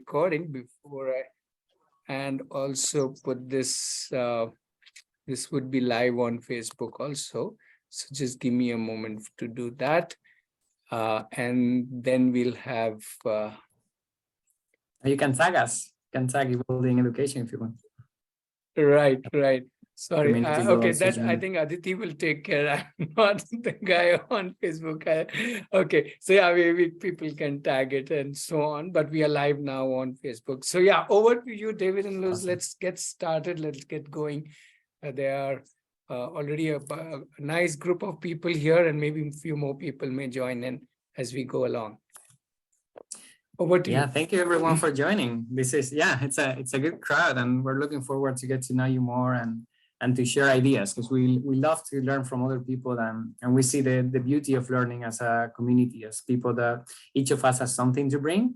recording before and also put this. This would be live on Facebook also. So just give me a moment to do that. And then we'll have. You can tag us. You can tag Evolving Education if you want. Right. Sorry. Okay, that I join. think Aditi will take care. I'm not the guy on Facebook. Okay, so yeah, maybe people can tag it and so on. But we are live now on Facebook. So yeah, over to you, David and Luz. Awesome. Let's get started. Let's get going. There are already a nice group of people here, and maybe a few more people may join in as we go along. Over to you. Thank you everyone for joining. This is it's a good crowd, and we're looking forward to get to know you more and to share ideas, because we love to learn from other people, and we see the beauty of learning as a community, as people that each of us has something to bring,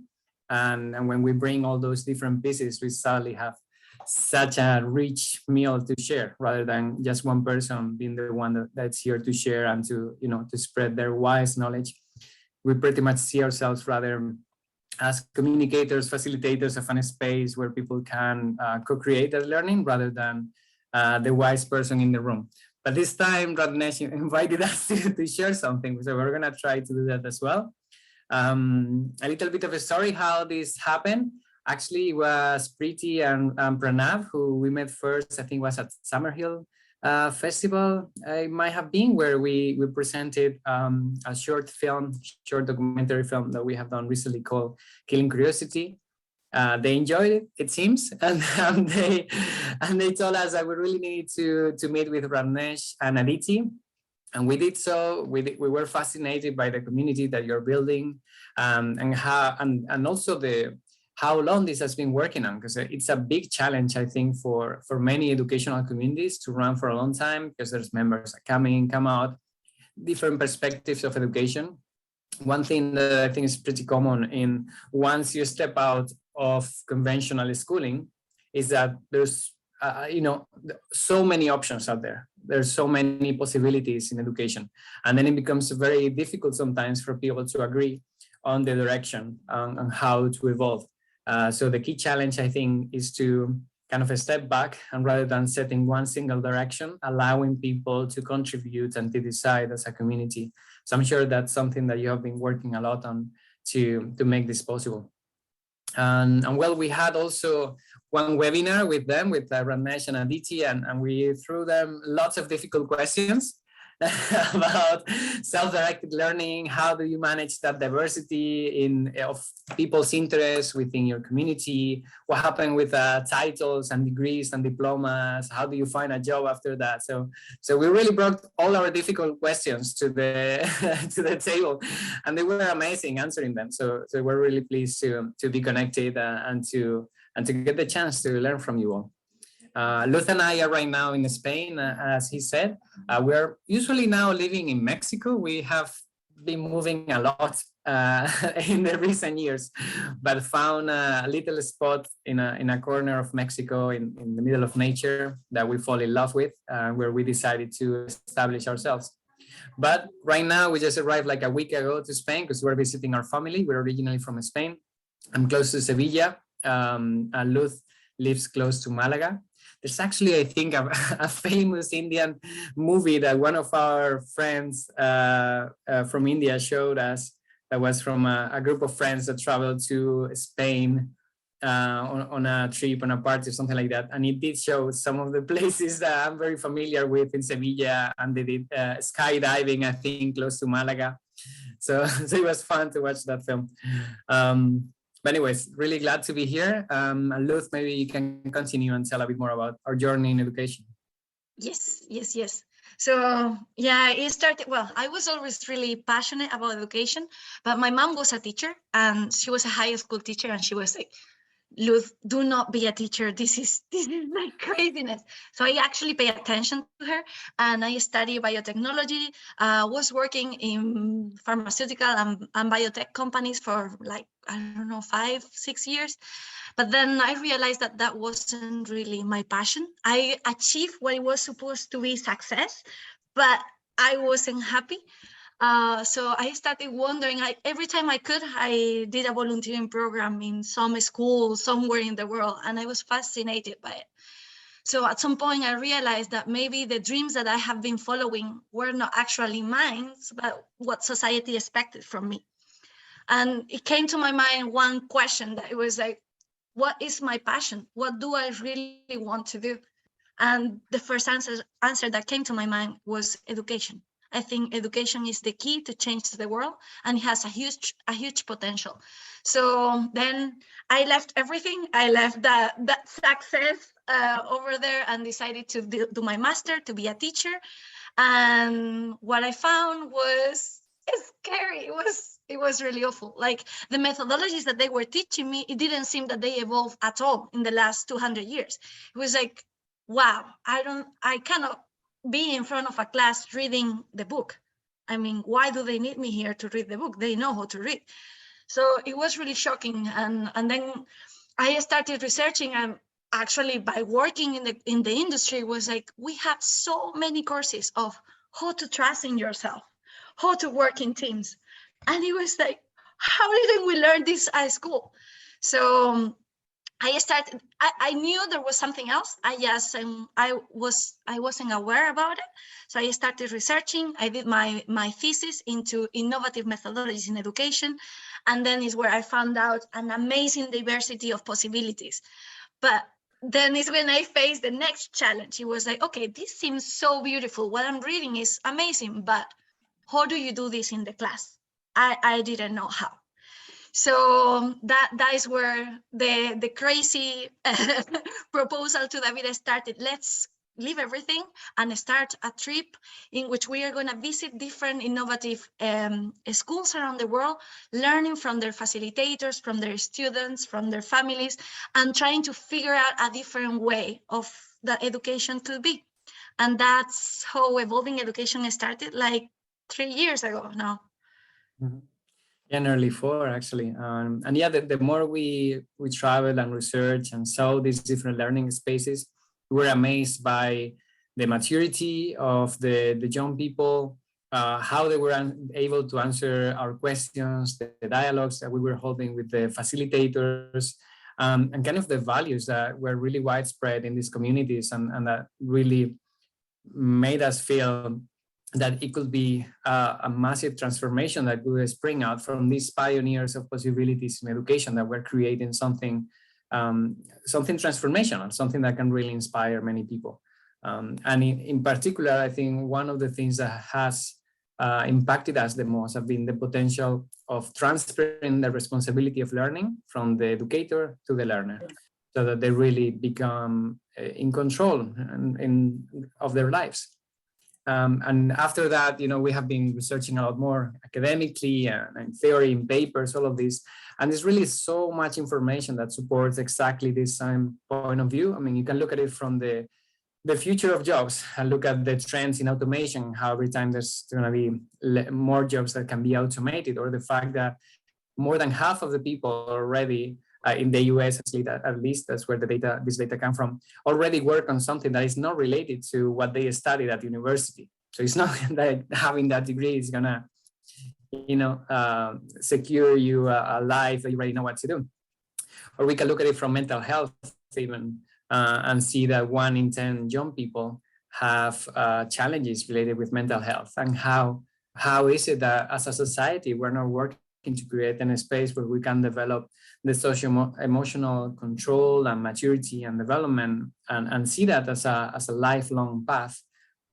and when we bring all those different pieces, we suddenly have such a rich meal to share, rather than just one person being the one that's here to share and to spread their wise knowledge. We pretty much see ourselves rather as communicators, facilitators of a space where people can co-create their learning, rather than the wise person in the room. But this time, Radnesh invited us to share something, so we're gonna try to do that as well. A little bit of a story how this happened. Actually, it was Preeti and Pranav, who we met first, I think was at Summerhill Festival, it might have been, where we presented a short documentary film that we have done recently called Killing Curiosity. They enjoyed it seems, and they told us that we really need to meet with Radnesh and Aditi, and we did so. We were fascinated by the community that you're building, and also how long this has been working on, because it's a big challenge, I think, for many educational communities to run for a long time, because there's members that come out, different perspectives of education. One thing that I think is pretty common in once you step out of conventional schooling is that there's so many options out there. There's so many possibilities in education, and then it becomes very difficult sometimes for people to agree on the direction on how to evolve. So the key challenge, I think, is to kind of a step back, and rather than setting one single direction, allowing people to contribute and to decide as a community. So I'm sure that's something that you have been working a lot on to make this possible. And well, we had also one webinar with them, with Ramesh and Aditi, and we threw them lots of difficult questions about self-directed learning. How do you manage that diversity of people's interests within your community? What happened with titles and degrees and diplomas? How do you find a job after that? So we really brought all our difficult questions to the to the table, and they were amazing answering them. So we're really pleased to be connected and to get the chance to learn from you all. Luz and I are right now in Spain, as he said. We're usually now living in Mexico. We have been moving a lot in the recent years, but found a little spot in a corner of Mexico in the middle of nature that we fall in love with, where we decided to establish ourselves. But right now, we just arrived like a week ago to Spain because we're visiting our family. We're originally from Spain. I'm close to Sevilla. Luz lives close to Malaga. There's actually, I think, a famous Indian movie that one of our friends from India showed us, that was from a group of friends that traveled to Spain on a trip, on a party or something like that. And it did show some of the places that I'm very familiar with in Sevilla, and they did skydiving, I think, close to Malaga. So it was fun to watch that film. But anyways, really glad to be here. Luz, maybe you can continue and tell a bit more about our journey in education. Yes. So yeah, it started, well, I was always really passionate about education, but my mom was a teacher, and she was a high school teacher, and she was like, Luz, do not be a teacher. This is like craziness. So I actually pay attention to her, and I study biotechnology. Was working in pharmaceutical and biotech companies for like, I don't know, 5-6 years. But then I realized that wasn't really my passion. I achieved what it was supposed to be success, but I wasn't happy. So I started wondering, every time I could, I did a volunteering program in some school somewhere in the world, and I was fascinated by it. So at some point I realized that maybe the dreams that I have been following were not actually mine, but what society expected from me. And it came to my mind one question that it was like, what is my passion? What do I really want to do? And the first answer that came to my mind was education. I think education is the key to change the world, and it has a huge potential. So then I left everything. I left that success over there and decided to do my master, to be a teacher. And what I found was scary. It was really awful. Like the methodologies that they were teaching me, it didn't seem that they evolved at all in the last 200 years. It was like, wow, I cannot be in front of a class reading the book. I mean, why do they need me here to read the book? They know how to read. So it was really shocking. And then I started researching, and actually by working in the industry was like, we have so many courses of how to trust in yourself, how to work in teams. And it was like, how didn't we learn this at school? So I knew there was something else. I wasn't aware about it. So I started researching. I did my thesis into innovative methodologies in education. And then is where I found out an amazing diversity of possibilities. But then is when I faced the next challenge. It was like, okay, this seems so beautiful. What I'm reading is amazing, but how do you do this in the class? I didn't know how. So that is where the crazy proposal to David started. Let's leave everything and start a trip in which we are going to visit different innovative schools around the world, learning from their facilitators, from their students, from their families, and trying to figure out a different way of that education could be. And that's how Evolving Education started, like 3 years ago now. Mhm. Yeah, nearly 4 actually. And yeah, the more we travel and research and saw these different learning spaces, we were amazed by the maturity of the young people, how they were able to answer our questions, the dialogues that we were holding with the facilitators, and kind of the values that were really widespread in these communities, and that really made us feel that it could be a massive transformation that could spring out from these pioneers of possibilities in education, that we're creating something transformational, something that can really inspire many people. And in particular, I think one of the things that has impacted us the most have been the potential of transferring the responsibility of learning from the educator to the learner, so that they really become in control of their lives. And after that, we have been researching a lot more academically and in theory, in papers, all of this. And there's really so much information that supports exactly this same point of view. I mean, you can look at it from the future of jobs and look at the trends in automation, how every time there's going to be more jobs that can be automated, or the fact that more than half of the people already in the US, at least that's where this data come from, already work on something that is not related to what they studied at university. So it's not that having that degree is gonna, secure you a life that you already know what to do. Or we can look at it from mental health even, and see that 1 in 10 young people have challenges related with mental health, and how is it that as a society we're not working to create a space where we can develop the social emotional control and maturity and development, and see that as a lifelong path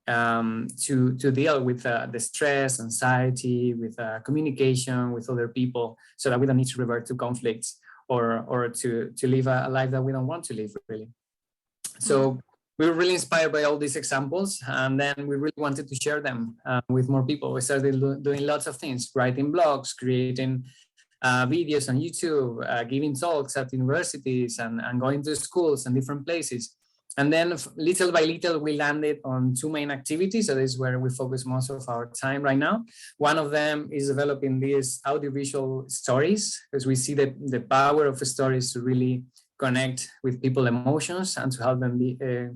to deal with the stress, anxiety, with communication with other people, so that we don't need to revert to conflicts or to live a life that we don't want to live, really. So we were really inspired by all these examples, and then we really wanted to share them with more people. We started doing lots of things, writing blogs, creating videos on YouTube, giving talks at universities, and going to schools and different places. And then little by little, we landed on 2 main activities. So this is where we focus most of our time right now. One of them is developing these audiovisual stories, because we see the power of stories to really connect with people's emotions and to help them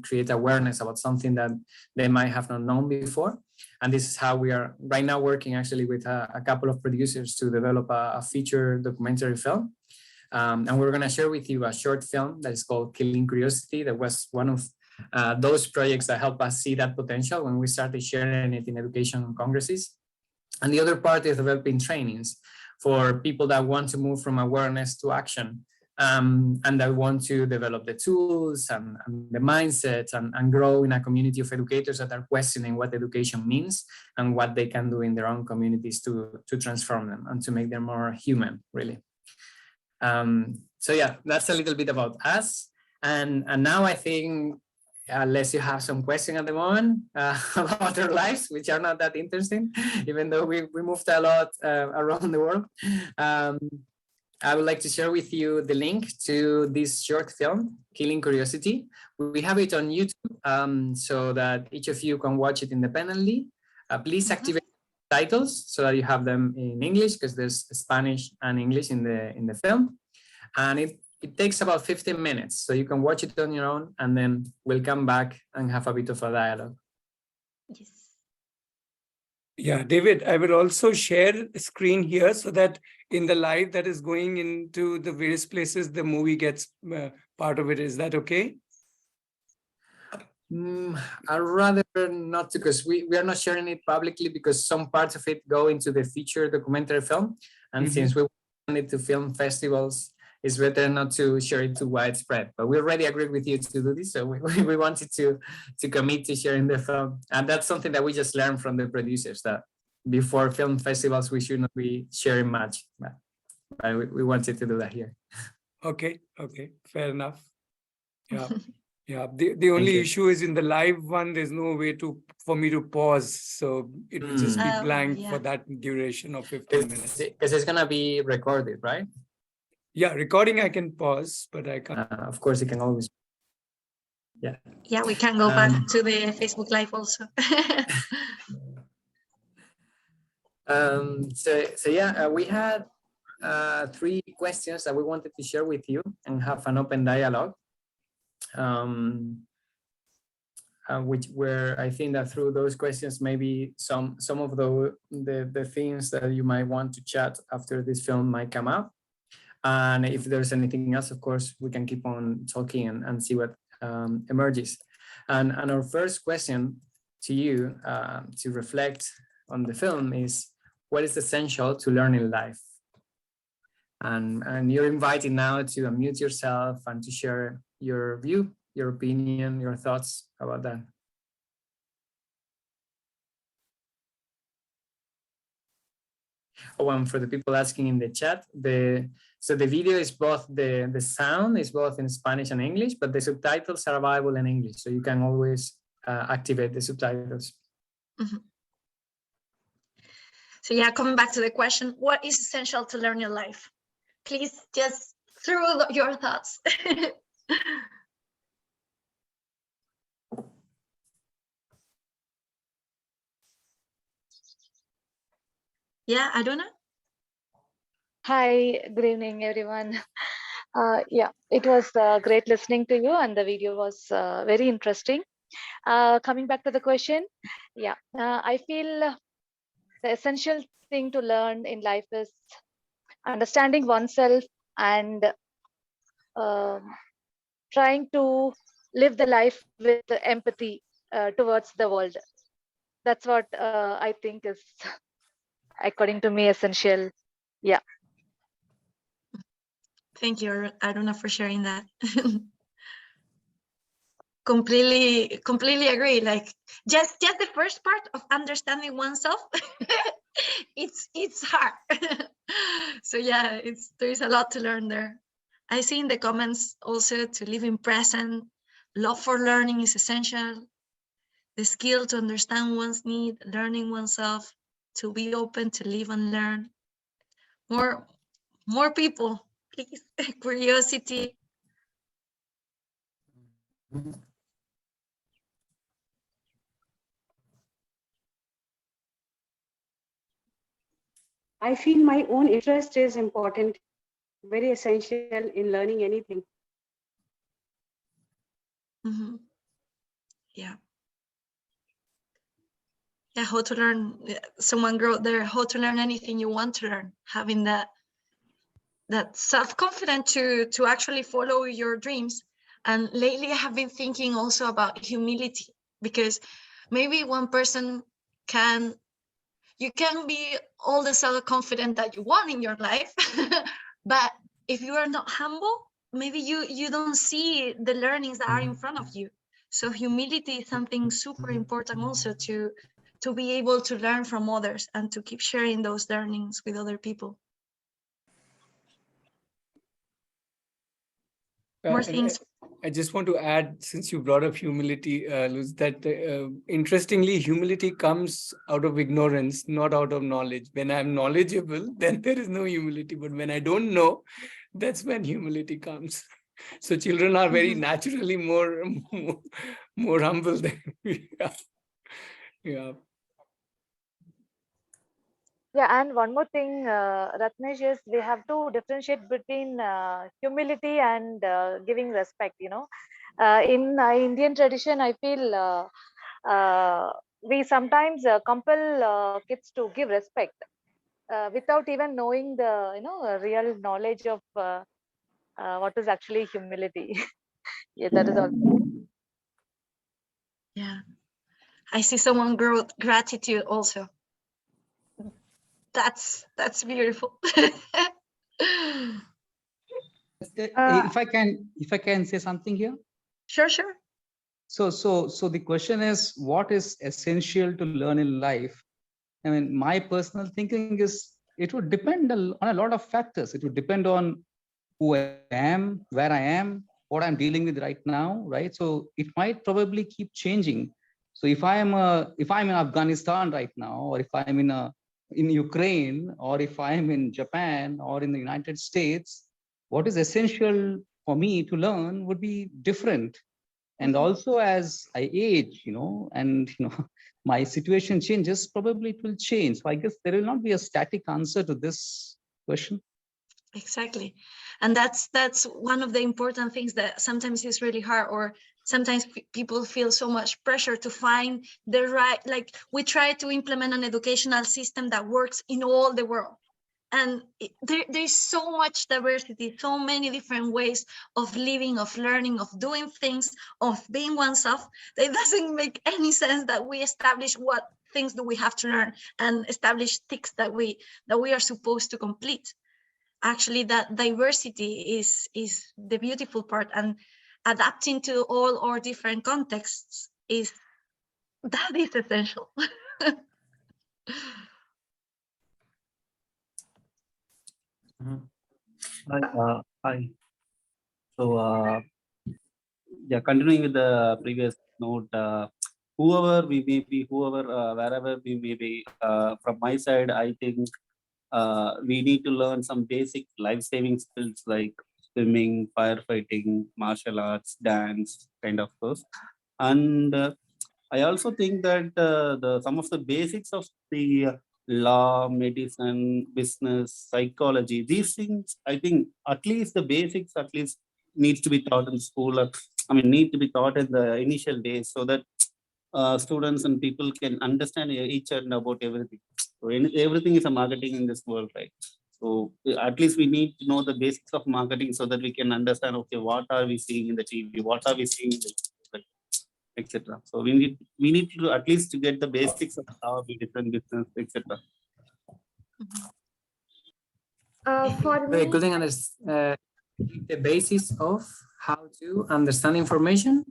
create awareness about something that they might have not known before. And this is how we are right now working actually with a couple of producers to develop a feature documentary film. And we're going to share with you a short film that is called Killing Curiosity. That was one of those projects that helped us see that potential when we started sharing it in education congresses. And the other part is developing trainings for people that want to move from awareness to action, and that want to develop the tools and the mindset and grow in a community of educators that are questioning what education means and what they can do in their own communities to transform them and to make them more human, really. So yeah, that's a little bit about us. And now I think, unless you have some question at the moment about our lives, which are not that interesting, even though we moved a lot around the world, I would like to share with you the link to this short film, Killing Curiosity. We have it on YouTube, so that each of you can watch it independently. Please activate titles so that you have them in English, because there's Spanish and English in the film. And it takes about 15 minutes, so you can watch it on your own, and then we'll come back and have a bit of a dialogue. Yes. Yeah, David, I will also share a screen here so that in the live that is going into the various places, the movie gets part of it. Is that okay? I'd rather not to, because we are not sharing it publicly, because some parts of it go into the feature documentary film. And since we want it to film festivals, it's better not to share it too widespread. But we already agreed with you to do this, so we wanted to commit to sharing the film. And that's something that we just learned from the producers, that before film festivals, we should not be sharing much. But we wanted to do that here. Okay, fair enough. Yeah. Yeah, the only issue is in the live one, there's no way for me to pause. So it will just be blank for that duration of 15 minutes. Because it's going to be recorded, right? Yeah, recording I can pause, but I can't. Of course, you can always. Yeah. Yeah, we can go back to the Facebook Live also. So yeah, we had 3 questions that we wanted to share with you and have an open dialogue. Which were, I think that through those questions, maybe some of the things that you might want to chat after this film might come up. And if there's anything else, of course, we can keep on talking and see what emerges. And our first question to you to reflect on the film is, what is essential to learn in life? And you're invited now to unmute yourself and to share your view, your opinion, your thoughts about that. Oh, and for the people asking in the chat, so the video is both, the sound is both in Spanish and English, but the subtitles are available in English, so you can always activate the subtitles. So yeah, coming back to the question, what is essential to learn in life? Please just throw your thoughts. Yeah, I don't know. Hi, good evening, everyone. Yeah, it was great listening to you, and the video was very interesting. Coming back to the question, yeah, I feel the essential thing to learn in life is understanding oneself and trying to live the life with empathy towards the world. That's what I think is, according to me, essential. Yeah. Thank you, Aruna, for sharing that. Completely agree. Like just the first part of understanding oneself, it's hard. So yeah, there's a lot to learn there. I see in the comments also to live in present. Love for learning is essential. The skill to understand one's need, learning oneself, to be open to live and learn. More people, please. Curiosity. I feel my own interest is important, very essential in learning anything. Yeah. Yeah, how to learn. Someone wrote there, how to learn anything you want to learn, having that self-confidence to actually follow your dreams. And lately I have been thinking also about humility, because maybe one person you can be all the self-confident that you want in your life, but if you are not humble, maybe you don't see the learnings that are in front of you. So humility is something super important also to be able to learn from others and to keep sharing those learnings with other people. More And things. I just want to add, since you brought up humility, Luz, that interestingly, humility comes out of ignorance, not out of knowledge. When I'm knowledgeable, then there is no humility. But when I don't know, that's when humility comes. So children are very naturally more humble than we are. Yeah. Yeah, and one more thing, Ratnesh, is we have to differentiate between humility and giving respect. In Indian tradition, I feel we sometimes compel kids to give respect without even knowing the real knowledge of what is actually humility. Yeah, that is also. Yeah, I see someone grow gratitude also. That's beautiful. If I can say something here. Sure. So the question is, what is essential to learn in life? I mean, my personal thinking is it would depend on a lot of factors. It would depend on who I am, where I am, what I'm dealing with right now, right? So it might probably keep changing. So if I'm in Afghanistan right now, or if I'm in Ukraine, or if I'm in Japan or in the United States, what is essential for me to learn would be different. And also as I age, and my situation changes, probably it will change. So I guess there will not be a static answer to this question. Exactly. And that's one of the important things that sometimes is really hard, or sometimes people feel so much pressure to find the right, like we try to implement an educational system that works in all the world. And there's so much diversity, so many different ways of living, of learning, of doing things, of being oneself, that it doesn't make any sense that we establish what things do we have to learn and establish things that we are supposed to complete. Actually, that diversity is the beautiful part, and adapting to all our different contexts is essential. Hi. So, yeah, continuing with the previous note, whoever we may be, wherever we may be, from my side, I think we need to learn some basic life-saving skills like swimming, firefighting, martial arts, dance, kind of those. And I also think that some of the basics of the law, medicine, business, psychology, these things, I think at least the basics at least needs to be taught in school. Need to be taught in the initial days so that students and people can understand each other about everything. So everything is a marketing in this world, right? So at least we need to know the basics of marketing so that we can understand, okay, what are we seeing in the TV, what are we seeing in the etc. So we need to at least to get the basics of how we different business, etc. For They me, couldn't understand the basis of how to understand information.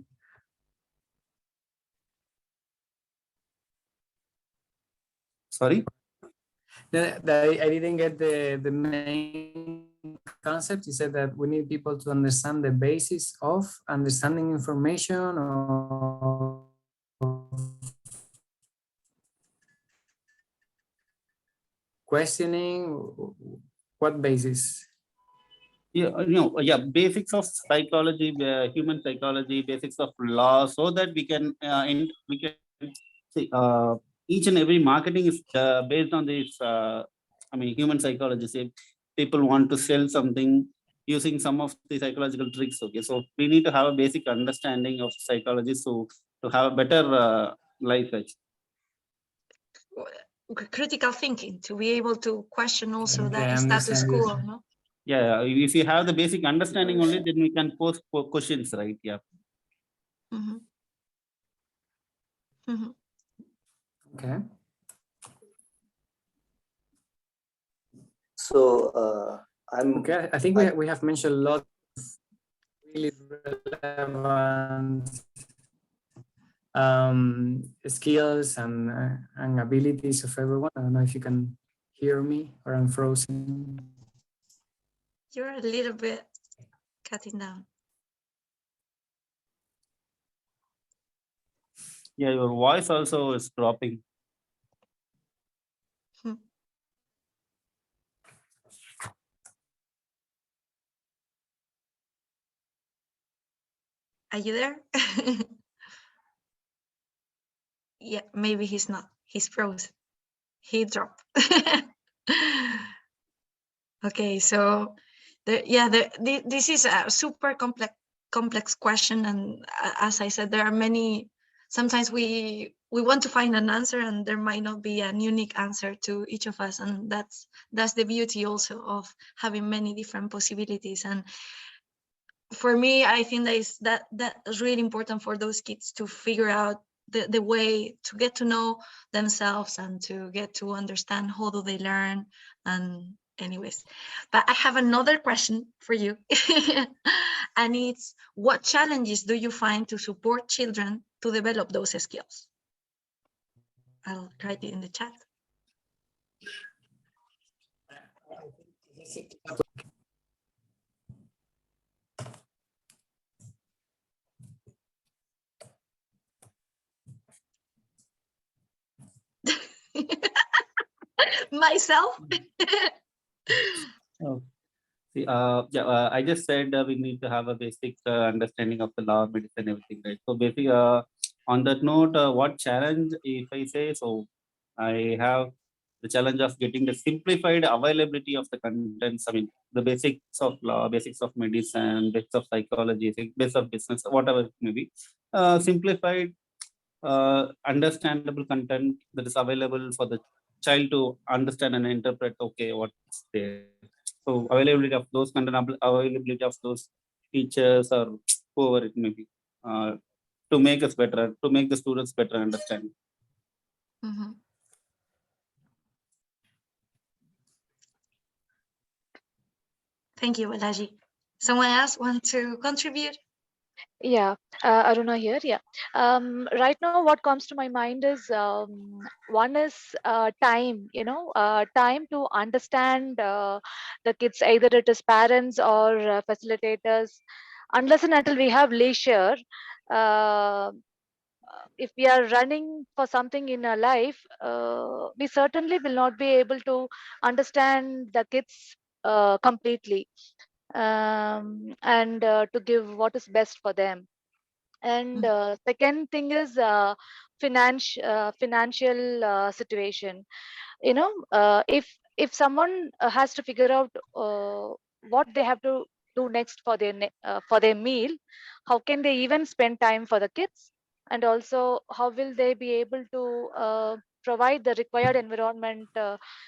Sorry. I didn't get the main concept. You said that we need people to understand the basis of understanding information or questioning. What basis? Yeah, basics of psychology, human psychology, basics of law, so that we can see each and every marketing is based on this. Human psychology. Say people want to sell something using some of the psychological tricks. Okay, so we need to have a basic understanding of psychology, so to have a better life. critical thinking, to be able to question also Okay, I that status understand you. quo, no? Yeah, if you have the basic understanding only, then we can pose questions, right? Yeah. Mhm. Mhm. Okay. So I'm Okay, I think we have mentioned a lot of really relevant skills and abilities of everyone. I don't know if you can hear me or I'm frozen. You're a little bit cutting down. Yeah, your voice also is dropping. Are you there? Yeah, maybe he's not. He's frozen. He dropped. Okay, so this is a super complex question, and as I said, there are many. Sometimes we want to find an answer, and there might not be an unique answer to each of us, and that's the beauty also of having many different possibilities. And for me, I think that is really important for those kids to figure out the way to get to know themselves and to get to understand how do they learn. And anyways, but I have another question for you. And it's, what challenges do you find to support children to develop those skills? I'll write it in the chat. Myself. Oh. See, I just said we need to have a basic understanding of the law, medicine, everything, right? So basically, on that note, what challenge, if I say so, I have the challenge of getting the simplified availability of the contents. I mean, the basics of law, basics of medicine, basics of psychology, basics of business, whatever it may be, simplified, understandable content that is available for the child to understand and interpret. Okay, what's there? So availability of those content, availability of those teachers or whoever it may be, to make us better, to make the students better understand. Mm-hmm. Thank you, Balaji. Someone else want to contribute? Yeah, Aruna here. Yeah. Right now, what comes to my mind is one is time, time to understand the kids, either it is parents or facilitators. Unless and until we have leisure, uh, if we are running for something in our life, we certainly will not be able to understand the kids completely, and to give what is best for them. And second thing is financial situation. If someone has to figure out what they have to do next for for their meal, how can they even spend time for the kids? And also, how will they be able to provide the required environment,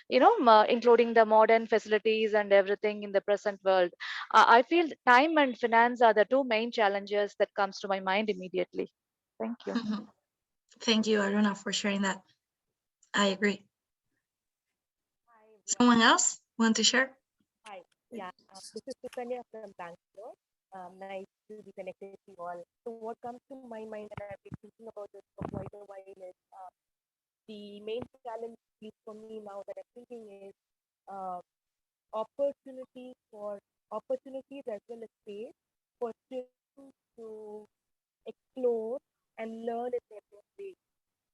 including the modern facilities and everything in the present world? I feel time and finance are the two main challenges that comes to my mind immediately. Thank you. Mm-hmm. Thank you, Aruna, for sharing that. I agree. Someone else want to share? Hi, yeah, this is Sukanya from Bangalore. Nice to be connected to you all. So what comes to my mind, and I've been thinking about this for quite a while, is the main challenge, at least for me now that I'm thinking, is uh, opportunities as well as space for children to explore and learn in their own way.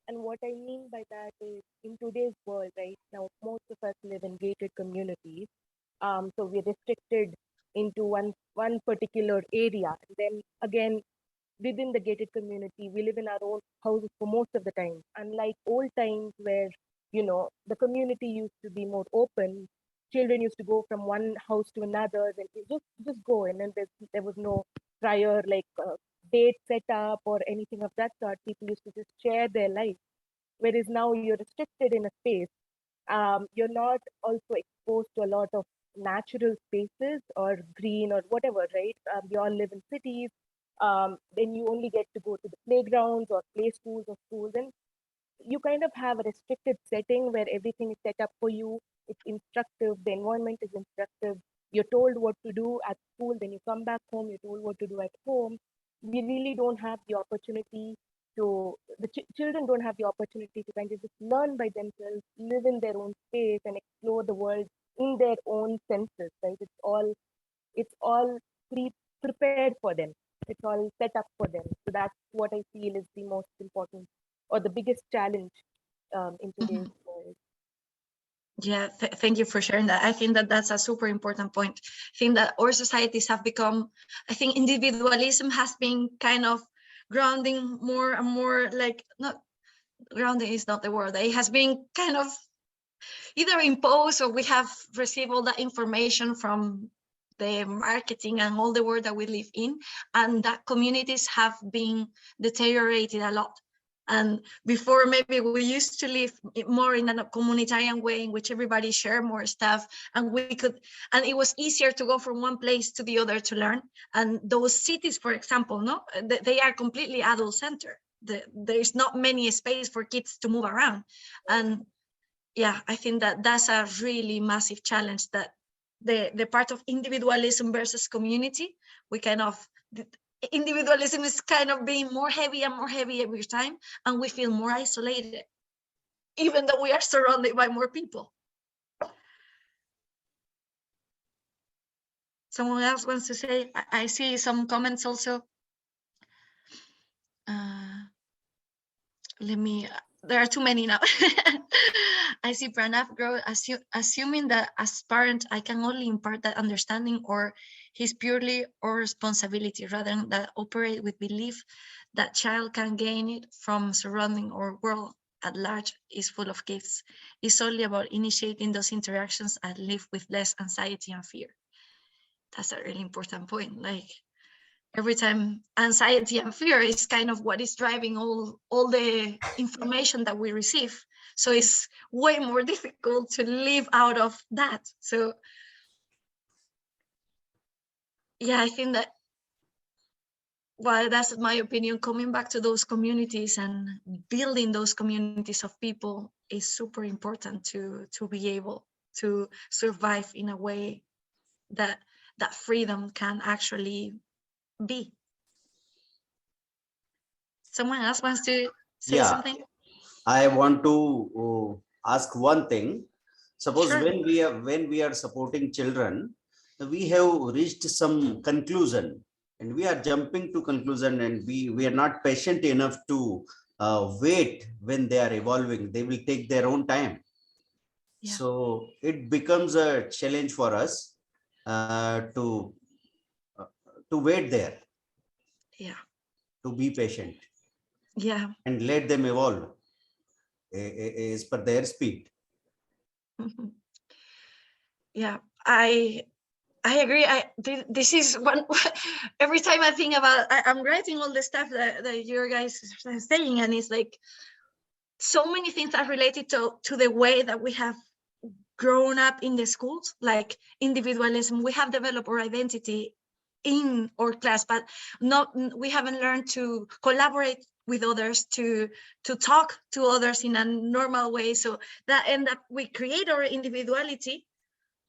And what I mean by that is, in today's world, right now, most of us live in gated communities. So we're restricted into one particular area. And then again, within the gated community, we live in our own houses for most of the time. Unlike old times where, the community used to be more open, children used to go from one house to another, then just go. And then there was no prior date set up or anything of that sort. People used to just share their life. whereas now you're restricted in a space. You're not also exposed to a lot of natural spaces or green or whatever, right? We all live in cities. Then you only get to go to the playgrounds or play schools or schools, and you kind of have a restricted setting where everything is set up for you. It's instructive. The environment is instructive. You're told what to do at school. Then you come back home. You're told what to do at home. We really don't have the opportunity to, the children don't have the opportunity to kind of just learn by themselves, live in their own space, and explore the world in their own senses, right? It's all prepared for them. It's all set up for them. So that's what I feel is the most important or the biggest challenge in today's world. Yeah, thank you for sharing that. I think that that's a super important point. I think that our societies have become, I think individualism has been kind of grounding more and more, like, not grounding is not the word. It has been kind of either imposed, or we have received all that information from the marketing and all the world that we live in, and that communities have been deteriorated a lot. And before, maybe we used to live more in a communitarian way in which everybody shared more stuff, and and it was easier to go from one place to the other to learn. And those cities, for example, they are completely adult centered. There is not many space for kids to move around. And yeah, I think that that's a really massive challenge, that the part of individualism versus community, individualism is kind of being more heavy and more heavy every time, and we feel more isolated, even though we are surrounded by more people. Someone else wants to say? I see some comments also. There are too many now. I see Pranav grow, assuming that as parent, I can only impart that understanding, or he's purely our responsibility, rather than that operate with belief that child can gain it from surrounding or world at large is full of gifts. It's only about initiating those interactions and live with less anxiety and fear. That's a really important point. Like, every time anxiety and fear is kind of what is driving all the information that we receive. So it's way more difficult to live out of that. So yeah, I think that, well, that's my opinion. Coming back to those communities and building those communities of people is super important to be able to survive in a way that freedom can actually be. Someone else wants to say something? I want to ask one thing. Suppose Sure. when we are supporting children, we have reached some conclusion, and we are jumping to conclusion, and we are not patient enough to wait when they are evolving. They will take their own time. Yeah. So it becomes a challenge for us to wait there. Yeah. To be patient. Yeah. And let them evolve as per their speed. Yeah, I agree. This is one. Every time I think about, I'm writing all the stuff that your guys are saying, and it's like so many things are related to the way that we have grown up in the schools, like individualism. We have developed our identity in our class, but we haven't learned to collaborate with others, to talk to others in a normal way. So that end up, we create our individuality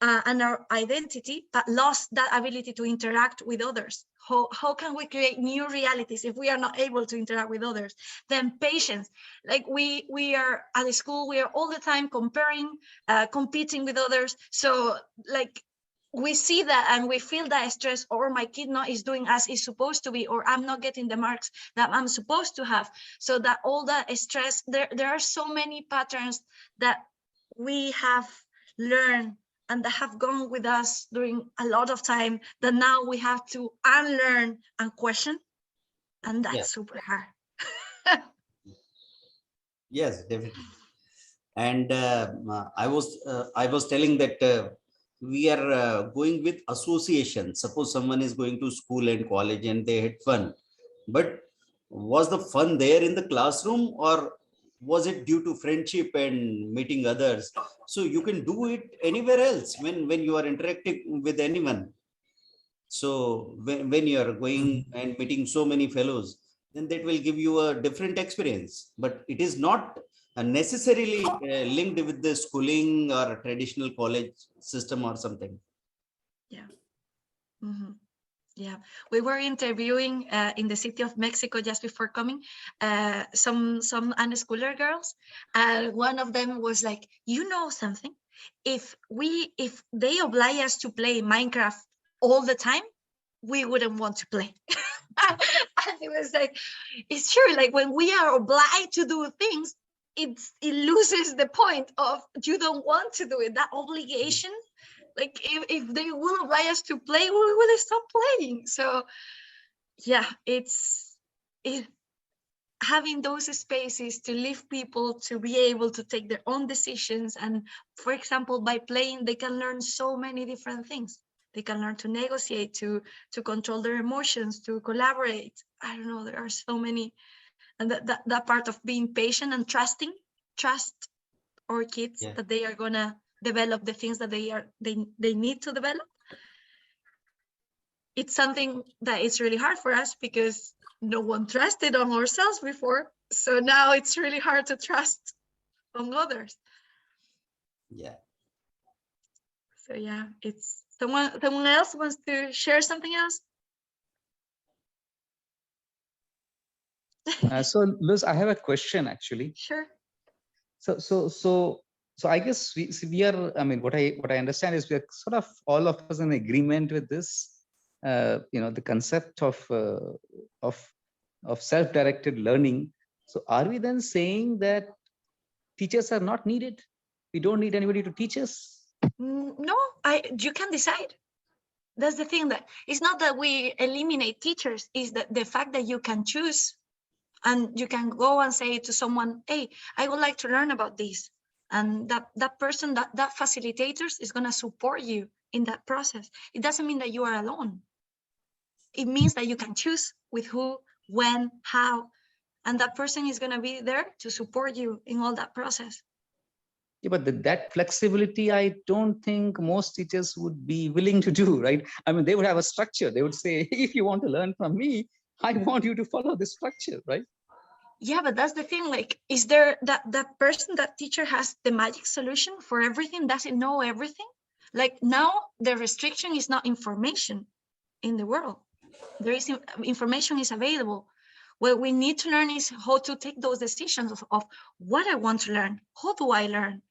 and our identity, but lost that ability to interact with others. How can we create new realities if we are not able to interact with others? Then patience, like we are at the school, we are all the time comparing, competing with others. So like, we see that and we feel that stress, or my kid not is doing as is supposed to be, or I'm not getting the marks that I'm supposed to have. So that all that stress, there are so many patterns that we have learned and that have gone with us during a lot of time, that now we have to unlearn and question, and that's super hard. Yes, definitely. And I was telling that we are going with association. Suppose someone is going to school and college and they had fun, but was the fun there in the classroom, or was it due to friendship and meeting others? So you can do it anywhere else when you are interacting with anyone. So when you are going and meeting so many fellows, then that will give you a different experience. But it is not necessarily linked with the schooling or traditional college system or something. Yeah. Mm-hmm. Yeah, we were interviewing in the city of Mexico just before coming some unschooler girls, and one of them was like, "You know something? If they oblige us to play Minecraft all the time, we wouldn't want to play." And it was like, it's true. Like when we are obliged to do things, it loses the point of you don't want to do it. That obligation, like if they will oblige us to play, we will stop playing. So yeah, it's having those spaces to leave people to be able to take their own decisions. And for example, by playing, they can learn so many different things. They can learn to negotiate, to control their emotions, to collaborate. I don't know, there are so many. And that part of being patient and trust our kids, Yeah. that they are gonna develop the things that they need to develop. It's something that is really hard for us because no one trusted on ourselves before. So now it's really hard to trust on others. Yeah. So yeah, it's someone else wants to share something else. So Liz, I have a question actually. Sure. So I guess we are, I mean, what I understand is we are sort of all of us in agreement with this, the concept of self-directed learning. So are we then saying that teachers are not needed? We don't need anybody to teach us? No, you can decide. That's the thing, that it's not that we eliminate teachers, is that the fact that you can choose, and you can go and say to someone, hey, I would like to learn about this. And that person, that facilitator is going to support you in that process. It doesn't mean that you are alone. It means that you can choose with who, when, how, and that person is going to be there to support you in all that process. Yeah, but that flexibility, I don't think most teachers would be willing to do, right? I mean, they would have a structure. They would say, if you want to learn from me, I want you to follow this structure, right? Yeah, but that's the thing. Like, is there that person, that teacher has the magic solution for everything? Does it know everything? Like now, the restriction is not information in the world. There is information is available. What we need to learn is how to take those decisions of what I want to learn. How do I learn?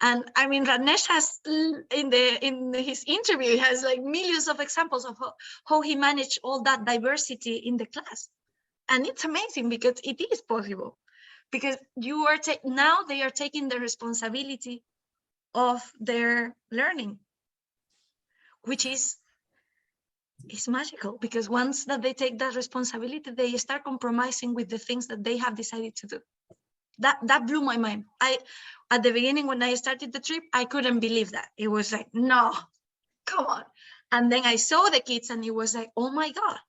And I mean, Ranesh has in his interview, he has like millions of examples of how he managed all that diversity in the class. And it's amazing because it is possible, because you are now they are taking the responsibility of their learning, which is magical, because once that they take that responsibility, they start compromising with the things that they have decided to do. That blew my mind. At the beginning, when I started the trip, I couldn't believe that. It was like, no, come on. And then I saw the kids and it was like, oh my God,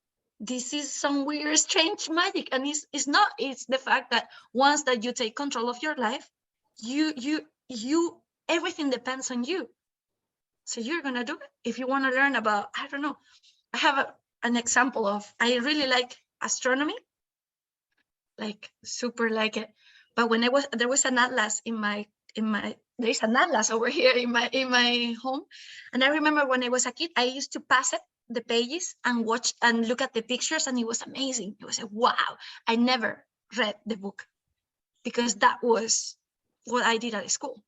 this is some weird, strange magic. And it's not, it's the fact that once that you take control of your life, you everything depends on you. So you're gonna do it. If you want to learn about, I don't know, I have an example of, I really like astronomy, like super like it. But when there was an atlas there is an atlas over here in my home. And I remember when I was a kid, I used to pass the pages and watch and look at the pictures, and it was amazing. It was like, wow. I never read the book because that was what I did at school.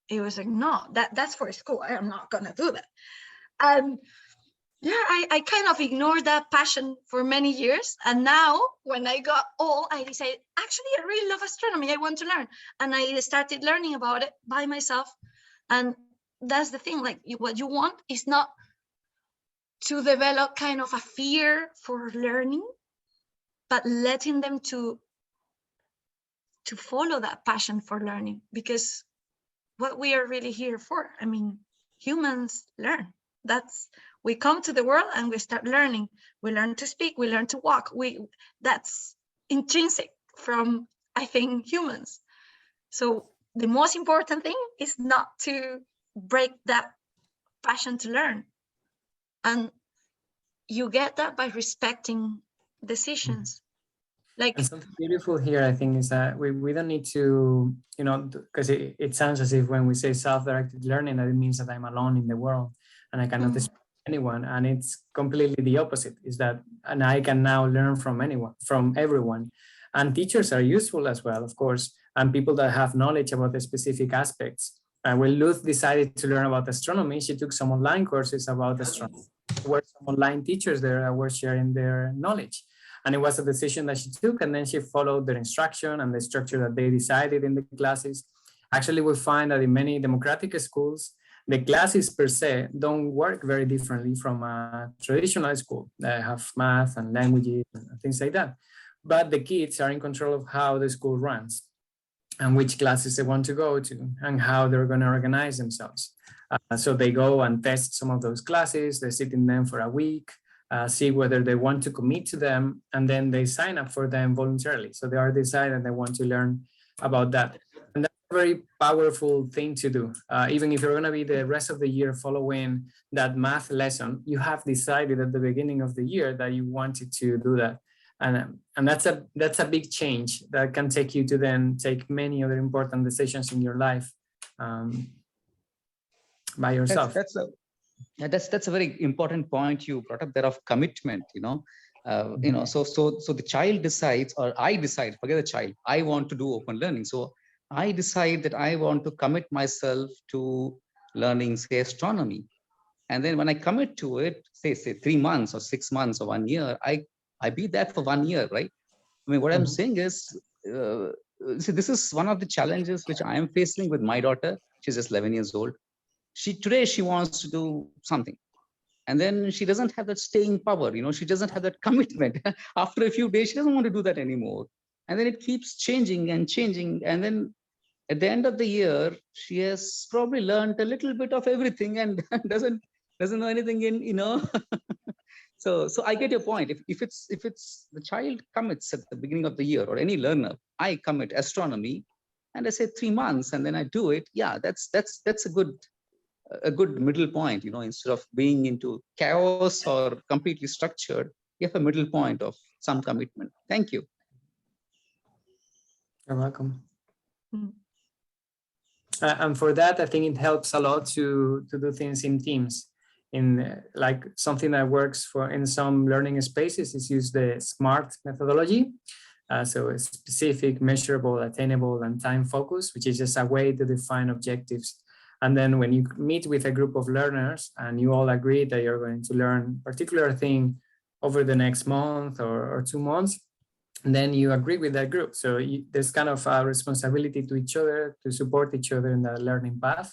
It was like, no, that's for school. I am not gonna do that. And yeah, I kind of ignored that passion for many years. And now when I got old, I decided, actually, I really love astronomy. I want to learn. And I started learning about it by myself. And that's the thing, like what you want is not to develop kind of a fear for learning, but letting them to follow that passion for learning, because what we are really here for, I mean, humans learn. We come to the world and we start learning. We learn to speak, we learn to walk. That's intrinsic from I think, humans. So the most important thing is not to break that passion to learn. And you get that by respecting decisions. Like, And something beautiful here, I think, is that we don't need to, because it sounds as if when we say self-directed learning, that it means that I'm alone in the world and I cannot speak to anyone. And it's completely the opposite, is that, and I can now learn from anyone, from everyone. And teachers are useful as well, of course, and people that have knowledge about the specific aspects. And when Luth decided to learn about astronomy, she took some online courses about astronomy. There were some online teachers there that were sharing their knowledge. And it was a decision that she took, and then she followed their instruction and the structure that they decided in the classes. Actually, we find that in many democratic schools, the classes per se don't work very differently from a traditional school. They have math and languages and things like that. But the kids are in control of how the school runs and which classes they want to go to and how they're going to organize themselves. So they go and test some of those classes, they sit in them for a week, see whether they want to commit to them, and then they sign up for them voluntarily. So they are decided they want to learn about that. And that's a very powerful thing to do. Even if you're going to be the rest of the year following that math lesson, you have decided at the beginning of the year that you wanted to do that. And that's a big change that can take you to then take many other important decisions in your life by yourself. That's a very important point you brought up there of commitment. So the child decides, or I decide, forget the child, I want to do open learning. So I decide that I want to commit myself to learning, say, astronomy. And then when I commit to it, say 3 months or 6 months or 1 year, I be there for 1 year, right? I mean, what I'm saying is, see, this is one of the challenges which I am facing with my daughter. She's just 11 years old. Today she wants to do something, and then she doesn't have that staying power. She doesn't have that commitment. After a few days, she doesn't want to do that anymore. And then it keeps changing and changing. And then at the end of the year, she has probably learned a little bit of everything and doesn't know anything So I get your point. If it's the child commits at the beginning of the year, or any learner, I commit astronomy, and I say 3 months, and then I do it. Yeah, that's a good middle point. Instead of being into chaos or completely structured, you have a middle point of some commitment. Thank you. You're welcome. And for that, I think it helps a lot to do things in teams. In like something that works in some learning spaces is use the SMART methodology. So it's specific, measurable, attainable, and time focused, which is just a way to define objectives. And then when you meet with a group of learners and you all agree that you're going to learn a particular thing over the next month or 2 months, and then you agree with that group. So there's kind of a responsibility to each other to support each other in that learning path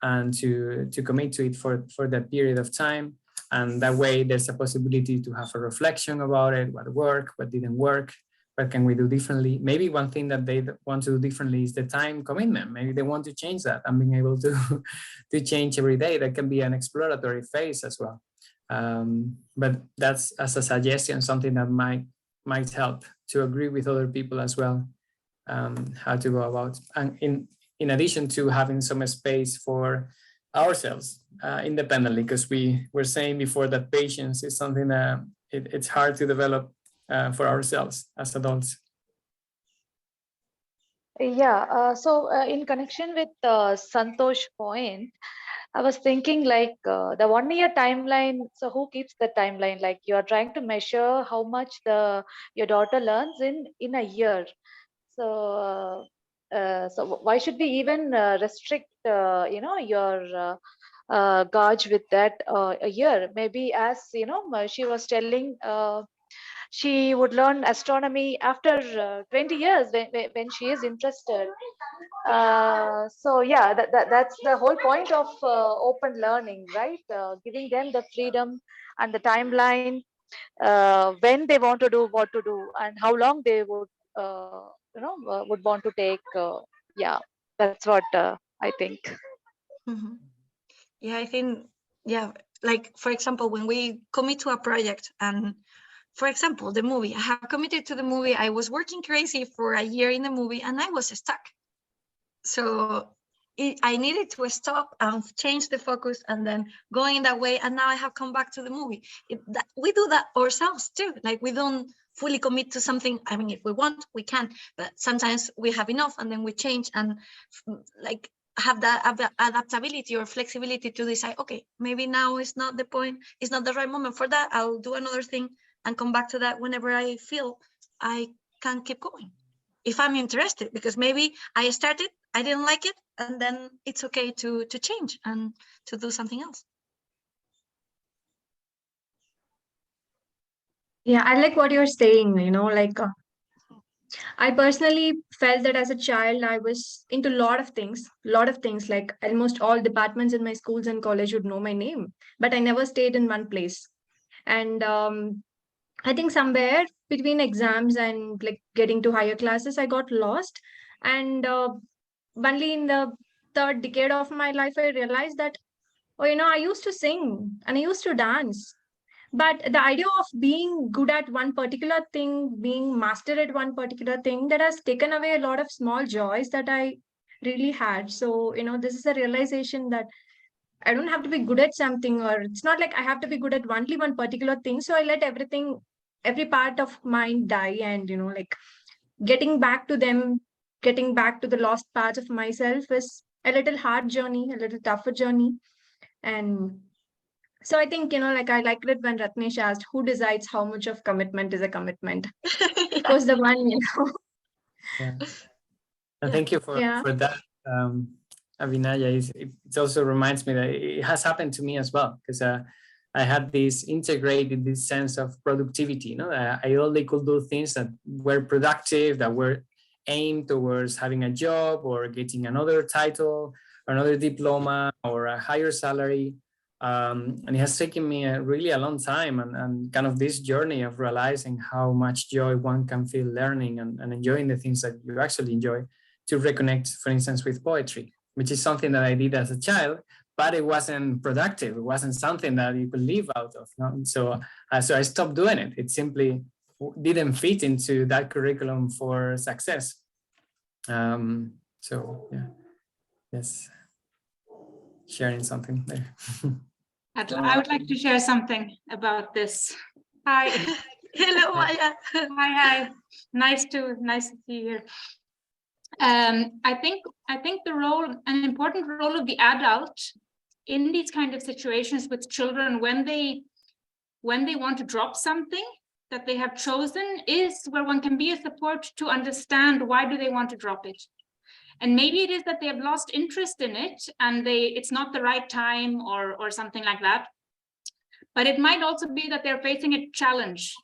and to commit to it for that period of time. And that way there's a possibility to have a reflection about it, what worked, what didn't work, what can we do differently. Maybe one thing that they want to do differently is the time commitment. Maybe they want to change that and being able to change every day. That can be an exploratory phase as well. But that's, as a suggestion, something that might help to agree with other people as well, how to go about. And in addition to having some space for ourselves independently, because we were saying before that patience is something that it's hard to develop for ourselves as adults. Yeah, so in connection with Santosh's point, I was thinking like the 1 year timeline. So who keeps the timeline? Like you are trying to measure how much your daughter learns in a year. So so why should we even restrict your gauge with that a year? Maybe, as she was telling, she would learn astronomy after 20 years when she is interested. So yeah, that's the whole point of open learning, right? Giving them the freedom and the timeline when they want to do what to do and how long they would want to take. Yeah, that's what I think. Yeah, I think, yeah, like for example, when we commit to a project and For example, the movie. I have committed to the movie. I was working crazy for a year in the movie and I was stuck. So I needed to stop and change the focus and then going that way. And now I have come back to the movie. We do that ourselves too. Like we don't fully commit to something. I mean, if we want, we can, but sometimes we have enough and then we change and like have that adaptability or flexibility to decide, okay, maybe now is not the point, it's not the right moment for that. I'll do another thing and come back to that whenever I feel I can keep going. If I'm interested, because maybe I started, I didn't like it, and then it's okay to change and to do something else. Yeah, I like what you're saying, like I personally felt that as a child, I was into a lot of things, like almost all departments in my schools and college would know my name, but I never stayed in one place. And I think somewhere between exams and like getting to higher classes, I got lost. And only in the third decade of my life, I realized that, oh, I used to sing and I used to dance. But the idea of being good at one particular thing, being master at one particular thing, that has taken away a lot of small joys that I really had. So, this is a realization that I don't have to be good at something, or it's not like I have to be good at only one particular thing. So I let every part of mine die, and like getting back to them, getting back to the lost parts of myself is a little hard journey, a little tougher journey. And so I think, like I liked it when Ratnesh asked, who decides how much of commitment is a commitment? Of course, the one, Yeah. And thank you for Yeah. that, Avinaya. It also reminds me that it has happened to me as well, because I had this integrated this sense of productivity. I only could do things that were productive, that were aimed towards having a job or getting another title, or another diploma, or a higher salary. And it has taken me really a long time, and kind of this journey of realizing how much joy one can feel learning and enjoying the things that you actually enjoy, to reconnect, for instance, with poetry, which is something that I did as a child, but it wasn't productive. It wasn't something that you could live out of. So I stopped doing it. It simply didn't fit into that curriculum for success. So yeah, yes, sharing something there. I would like to share something about this. Hi. Hello, Maya. Hi. Nice to see you here. I think an important role of the adult in these kind of situations with children, when they want to drop something that they have chosen, is where one can be a support to understand why do they want to drop it. And maybe it is that they have lost interest in it and it's not the right time or something like that. But it might also be that they're facing a challenge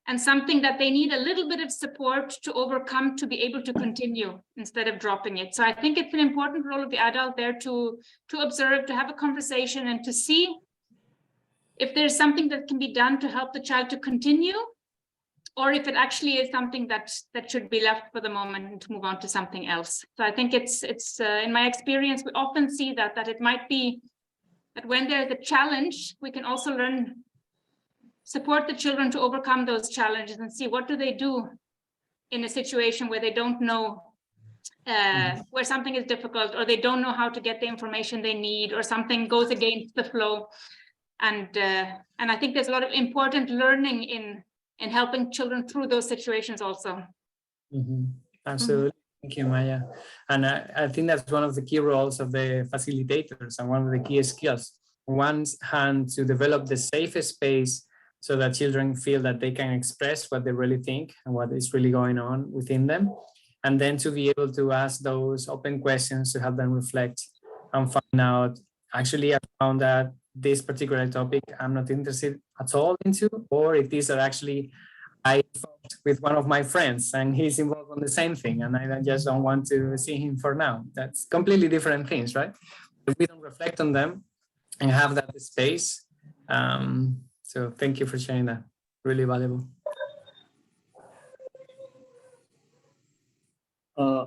and something that they need a little bit of support to overcome, to be able to continue instead of dropping it. So I think it's an important role of the adult there to observe, to have a conversation, and to see if there's something that can be done to help the child to continue, or if it actually is something that should be left for the moment and to move on to something else. So I think it's in my experience, we often see that it might be that when there's a challenge, we can also support the children to overcome those challenges and see what do they do in a situation where they don't know, where something is difficult, or they don't know how to get the information they need, or something goes against the flow. And I think there's a lot of important learning in helping children through those situations also. Absolutely. Thank you, Maya. And I think that's one of the key roles of the facilitators and one of the key skills. On one hand, to develop the safest space so that children feel that they can express what they really think and what is really going on within them. And then to be able to ask those open questions to help them reflect and find out, actually, I found that this particular topic I'm not interested at all into, or it is that actually I fought with one of my friends and he's involved on the same thing and I just don't want to see him for now. That's completely different things, right? If we don't reflect on them and have that space. So thank you for sharing that. Really valuable.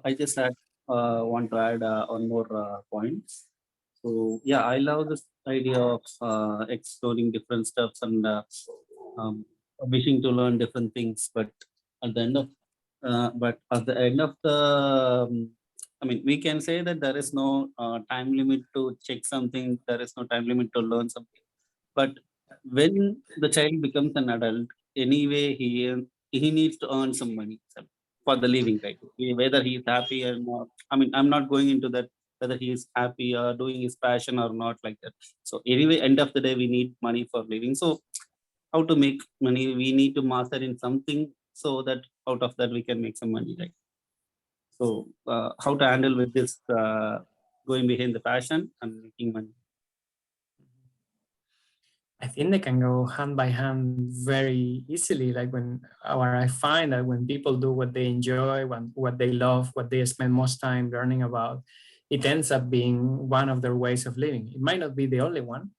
I just want to add one more point. So yeah, I love this idea of exploring different steps and wishing to learn different things, but at the end of I mean, we can say that there is no time limit to check something. There is no time limit to learn something. But when the child becomes an adult, anyway, he needs to earn some money for the living, right? Whether he is happy or not. I mean, I'm not going into that whether he is happy or doing his passion or not, like that. So anyway, end of the day, we need money for living. So how to make money? We need to master in something so that out of that we can make some money, right? So how to handle with this going behind the passion and making money? I think they can go hand by hand very easily. Like I find that when people do what they enjoy, what they love, what they spend most time learning about, it ends up being one of their ways of living. It might not be the only one.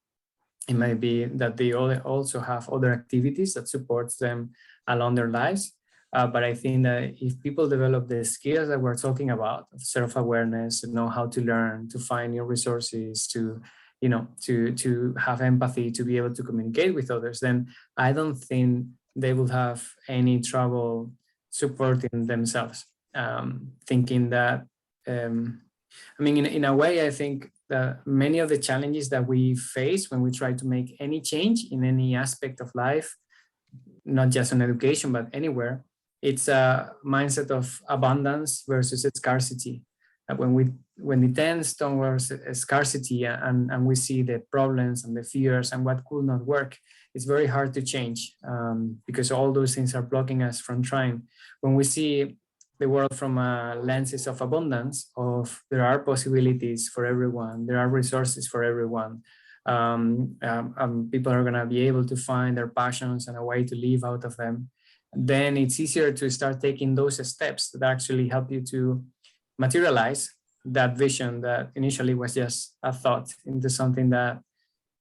It might be that they also have other activities that supports them along their lives. But I think that if people develop the skills that we're talking about, self-awareness, to know how to learn, to find new resources, to have empathy, to be able to communicate with others, then I don't think they will have any trouble supporting themselves. Thinking that, I mean, in a way, I think that many of the challenges that we face when we try to make any change in any aspect of life, not just on education, but anywhere, it's a mindset of abundance versus scarcity. When it tends towards scarcity and we see the problems and the fears and what could not work, it's very hard to change because all those things are blocking us from trying. When we see the world from lenses of abundance, of there are possibilities for everyone, there are resources for everyone, people are going to be able to find their passions and a way to live out of them, then it's easier to start taking those steps that actually help you to materialize that vision that initially was just a thought into something that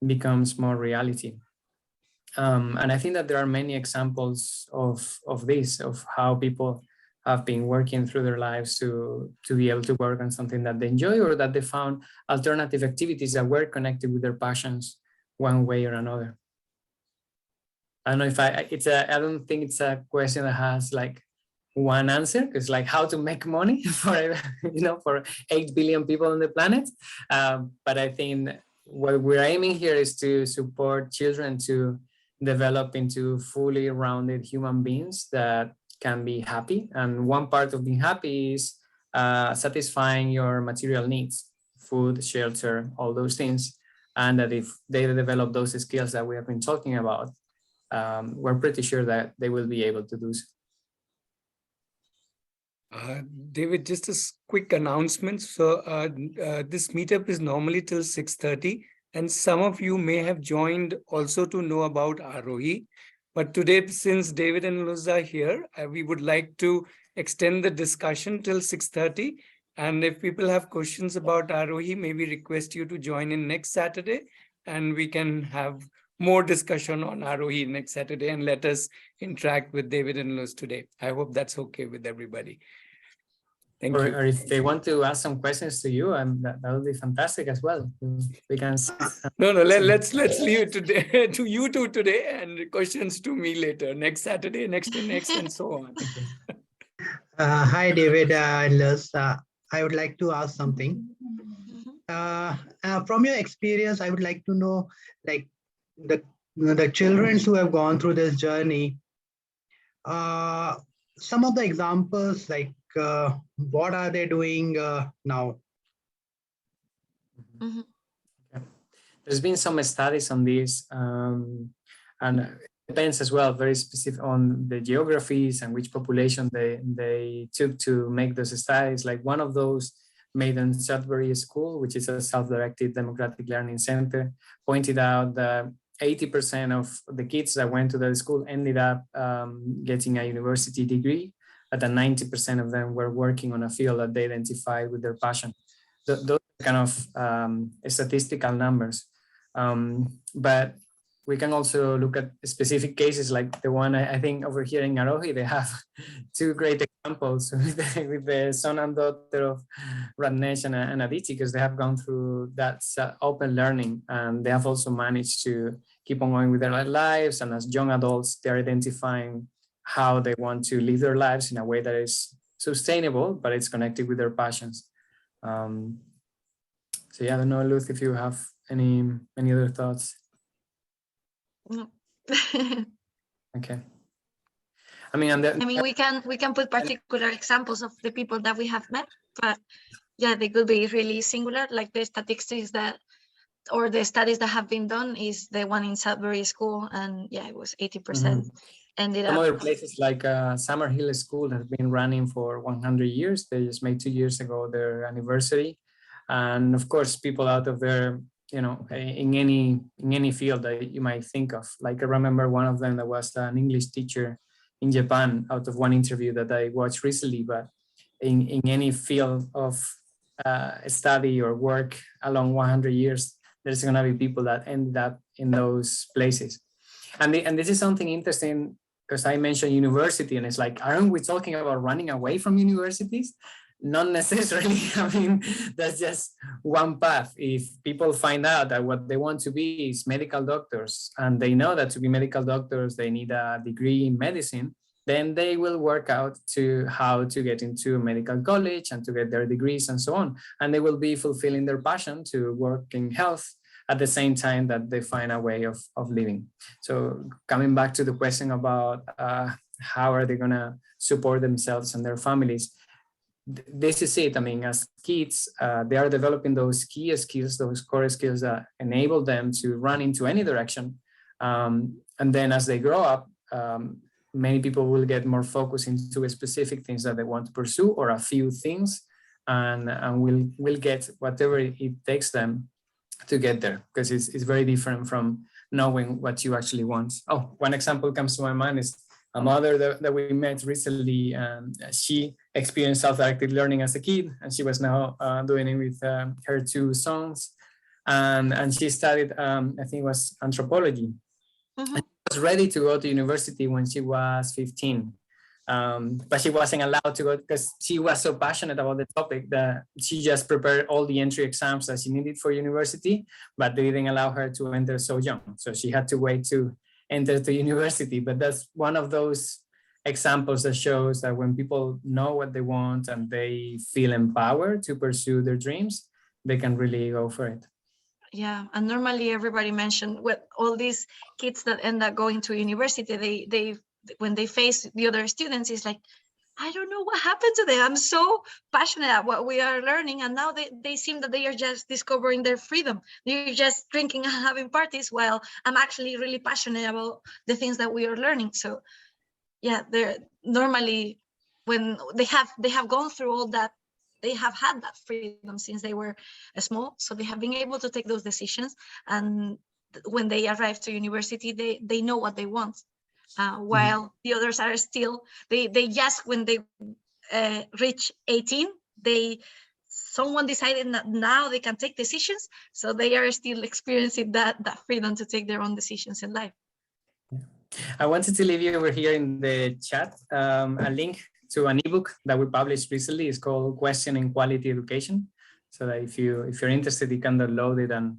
becomes more reality. And I think that there are many examples of this, of how people have been working through their lives to be able to work on something that they enjoy, or that they found alternative activities that were connected with their passions one way or another. I don't know if I don't think it's a question that has like one answer. It's like how to make money for, for 8 billion people on the planet. But I think what we're aiming here is to support children to develop into fully rounded human beings that can be happy. And one part of being happy is satisfying your material needs, food, shelter, all those things. And that if they develop those skills that we have been talking about, we're pretty sure that they will be able to do so. David, just a quick announcement. So this meetup is normally till 6:30, and some of you may have joined also to know about Aarohi. But today, since David and Luz are here, we would like to extend the discussion till 6:30. And if people have questions about Aarohi, maybe request you to join in next Saturday, and we can have more discussion on Aarohi next Saturday, and let us interact with David and Luz today. I hope that's okay with everybody. Thank you. Or if they want to ask some questions to you, that would be fantastic as well. We can. No, let's leave it today to you two today, and questions to me later, next Saturday, next, and so on. Hi, David and Luz. I would like to ask something. From your experience, I would like to know, like the children who have gone through this journey. Some of the examples, like what are they doing now? Mm-hmm. Okay. There's been some studies on this, and it depends as well, very specific on the geographies and which population they took to make those studies. Like one of those made in Sudbury School, which is a self-directed democratic learning center, pointed out that 80% of the kids that went to that school ended up getting a university degree, but then 90% of them were working on a field that they identified with their passion. Those are kind of statistical numbers. But we can also look at specific cases like the one I think over here in Aarohi. They have two great examples with the son and daughter of Radnesh and Aditi, because they have gone through that open learning, and they have also managed to keep on going with their lives. And as young adults, they're identifying how they want to live their lives in a way that is sustainable, but it's connected with their passions. So yeah, I don't know, Luth, if you have any other thoughts. No. Okay. I mean, we can put particular examples of the people that we have met, but yeah, they could be really singular. Like the statistics that, or the studies that have been done, is the one in Sudbury School, and yeah, it was 80% ended some up. other places like Summer Hill School has been running for 100 years. They just made 2 years ago their anniversary, and of course, people out of there, you know, in any field that you might think of. Like I remember one of them that was an English teacher in Japan, out of one interview that I watched recently. But in any field of study or work along 100 years, there's going to be people that ended up in those places. And this is something interesting, because I mentioned university, and it's like, aren't we talking about running away from universities? Not necessarily. I mean, that's just one path. If people find out that what they want to be is medical doctors, and they know that to be medical doctors, they need a degree in medicine, then they will work out to how to get into medical college and to get their degrees and so on. And they will be fulfilling their passion to work in health at the same time that they find a way of living. So coming back to the question about how are they going to support themselves and their families, this is it. I mean, as kids, they are developing those key skills, those core skills that enable them to run into any direction. And then as they grow up, many people will get more focused into specific things that they want to pursue, or a few things, and will get whatever it takes them to get there, because it's very different from knowing what you actually want. Oh, one example comes to my mind is a mother that we met recently. She experienced self-directed learning as a kid, and she was now doing it with her 2 sons. And she studied, I think it was anthropology. And she was ready to go to university when she was 15. But she wasn't allowed to go because she was so passionate about the topic that she just prepared all the entry exams that she needed for university, but they didn't allow her to enter so young. So she had to wait to enter the university. But that's one of those examples that shows that when people know what they want and they feel empowered to pursue their dreams, they can really go for it. Yeah, and normally everybody mentioned, well, all these kids that end up going to university, they when they face the other students, it's like, I don't know what happened to them. I'm so passionate at what we are learning, and now they seem that they are just discovering their freedom. They're just drinking and having parties, while I'm actually really passionate about the things that we are learning. So yeah, they're normally, when they have gone through all that, they have had that freedom since they were small, so they have been able to take those decisions. And when they arrive to university, they know what they want. While the others are still, they just, when they reach 18, someone decided that now they can take decisions, so they are still experiencing that freedom to take their own decisions in life. I wanted to leave you over here in the chat a link to an ebook that we published recently. It's called Questioning Quality Education. So that if you're interested, you can download it. And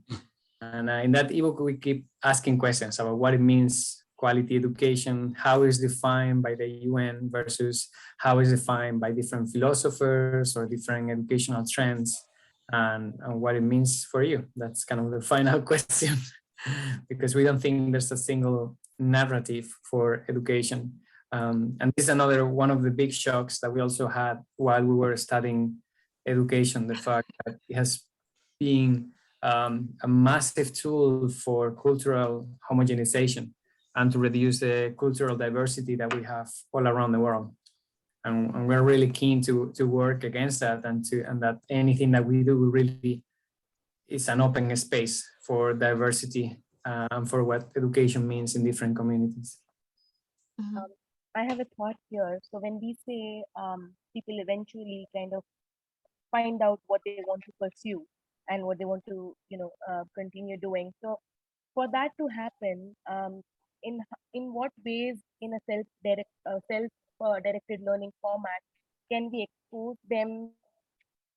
in that ebook, we keep asking questions about what it means, quality education, how is defined by the UN versus how is defined by different philosophers or different educational trends, and what it means for you. That's kind of the final question, because we don't think there's a single narrative for education. And this is another one of the big shocks that we also had while we were studying education, the fact that it has been a massive tool for cultural homogenization and to reduce the cultural diversity that we have all around the world. And we're really keen to work against that, and that anything that we do really is an open space for diversity and for what education means in different communities. I have a thought here. So when we say people eventually kind of find out what they want to pursue and what they want to, continue doing. So for that to happen, in what ways, in a self-directed learning format, can we expose them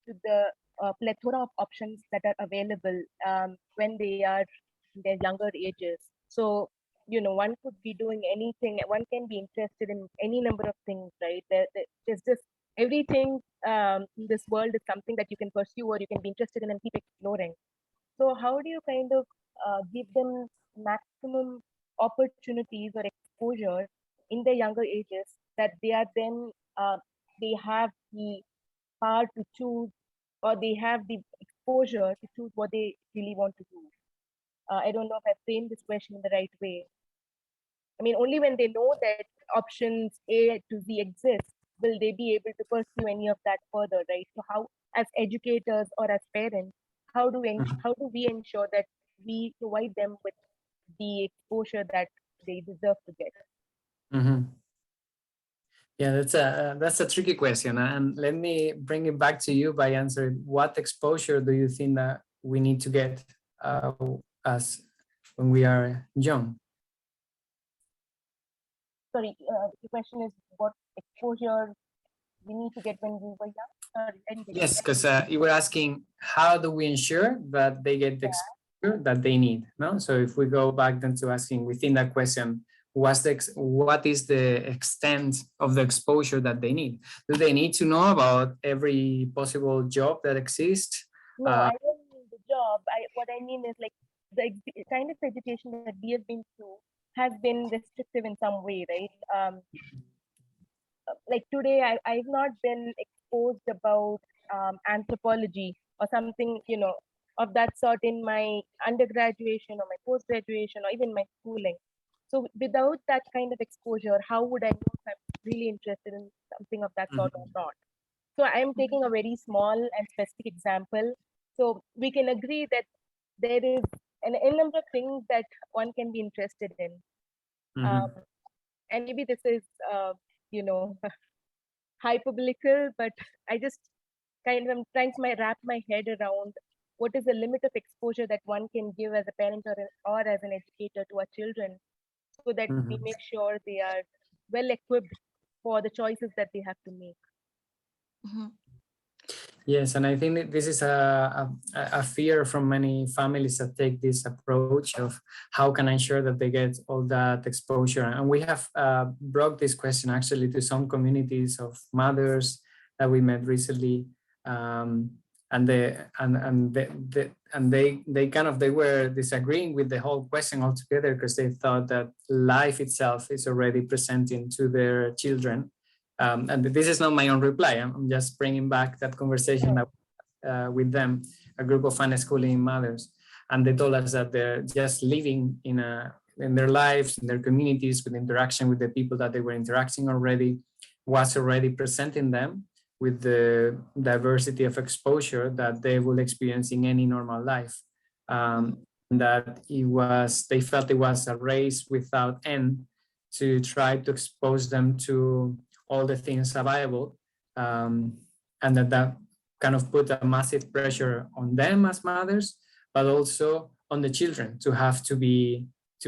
to the plethora of options that are available when they are in their younger ages? So, one could be doing anything. One can be interested in any number of things, right? There's just everything in this world is something that you can pursue or you can be interested in and keep exploring. So how do you kind of give them maximum opportunities or exposure in their younger ages that they are then they have the power to choose, or they have the exposure to choose what they really want to do? I don't know if I framed this question in the right way. I mean, only when they know that options A to Z exist will they be able to pursue any of that further, right? So how, as educators or as parents, how do we ensure that we provide them with the exposure that they deserve to get? Yeah, that's a tricky question, and let me bring it back to you by answering, what exposure do you think that we need to get as when we are young? Sorry, the question is what exposure we need to get when we were young? Sorry, I didn't get Yes, because you were asking, how do we ensure that they get the exposure that they need? No, so if we go back then to asking within that question, what is the extent of the exposure that they need? Do they need to know about every possible job that exists? No, I don't mean the job. What I mean is like the kind of education that we have been through has been restrictive in some way, right? Like today, I've not been exposed about anthropology or something, of that sort in my undergraduation or my post-graduation or even my schooling. So without that kind of exposure, how would I know if I'm really interested in something of that sort or not? So I'm taking a very small and specific example. So we can agree that there is a number of things that one can be interested in. And maybe this is, you know, hyperbolical, but I just kind of am trying to wrap my head around what is the limit of exposure that one can give as a parent or as an educator to our children, so that we make sure they are well equipped for the choices that they have to make. Yes, and I think that this is a fear from many families that take this approach of how can I ensure that they get all that exposure. And we have brought this question actually to some communities of mothers that we met recently, and they were disagreeing with the whole question altogether, because they thought that life itself is already presenting to their children. And this is not my own reply. I'm just bringing back that conversation that, with them, a group of unschooling mothers, and they told us that they're just living in their lives, in their communities, with interaction with the people that they were interacting already, was already presenting them with the diversity of exposure that they will experience in any normal life. That they felt it was a race without end to try to expose them to all the things available, and that kind of put a massive pressure on them as mothers, but also on the children to have to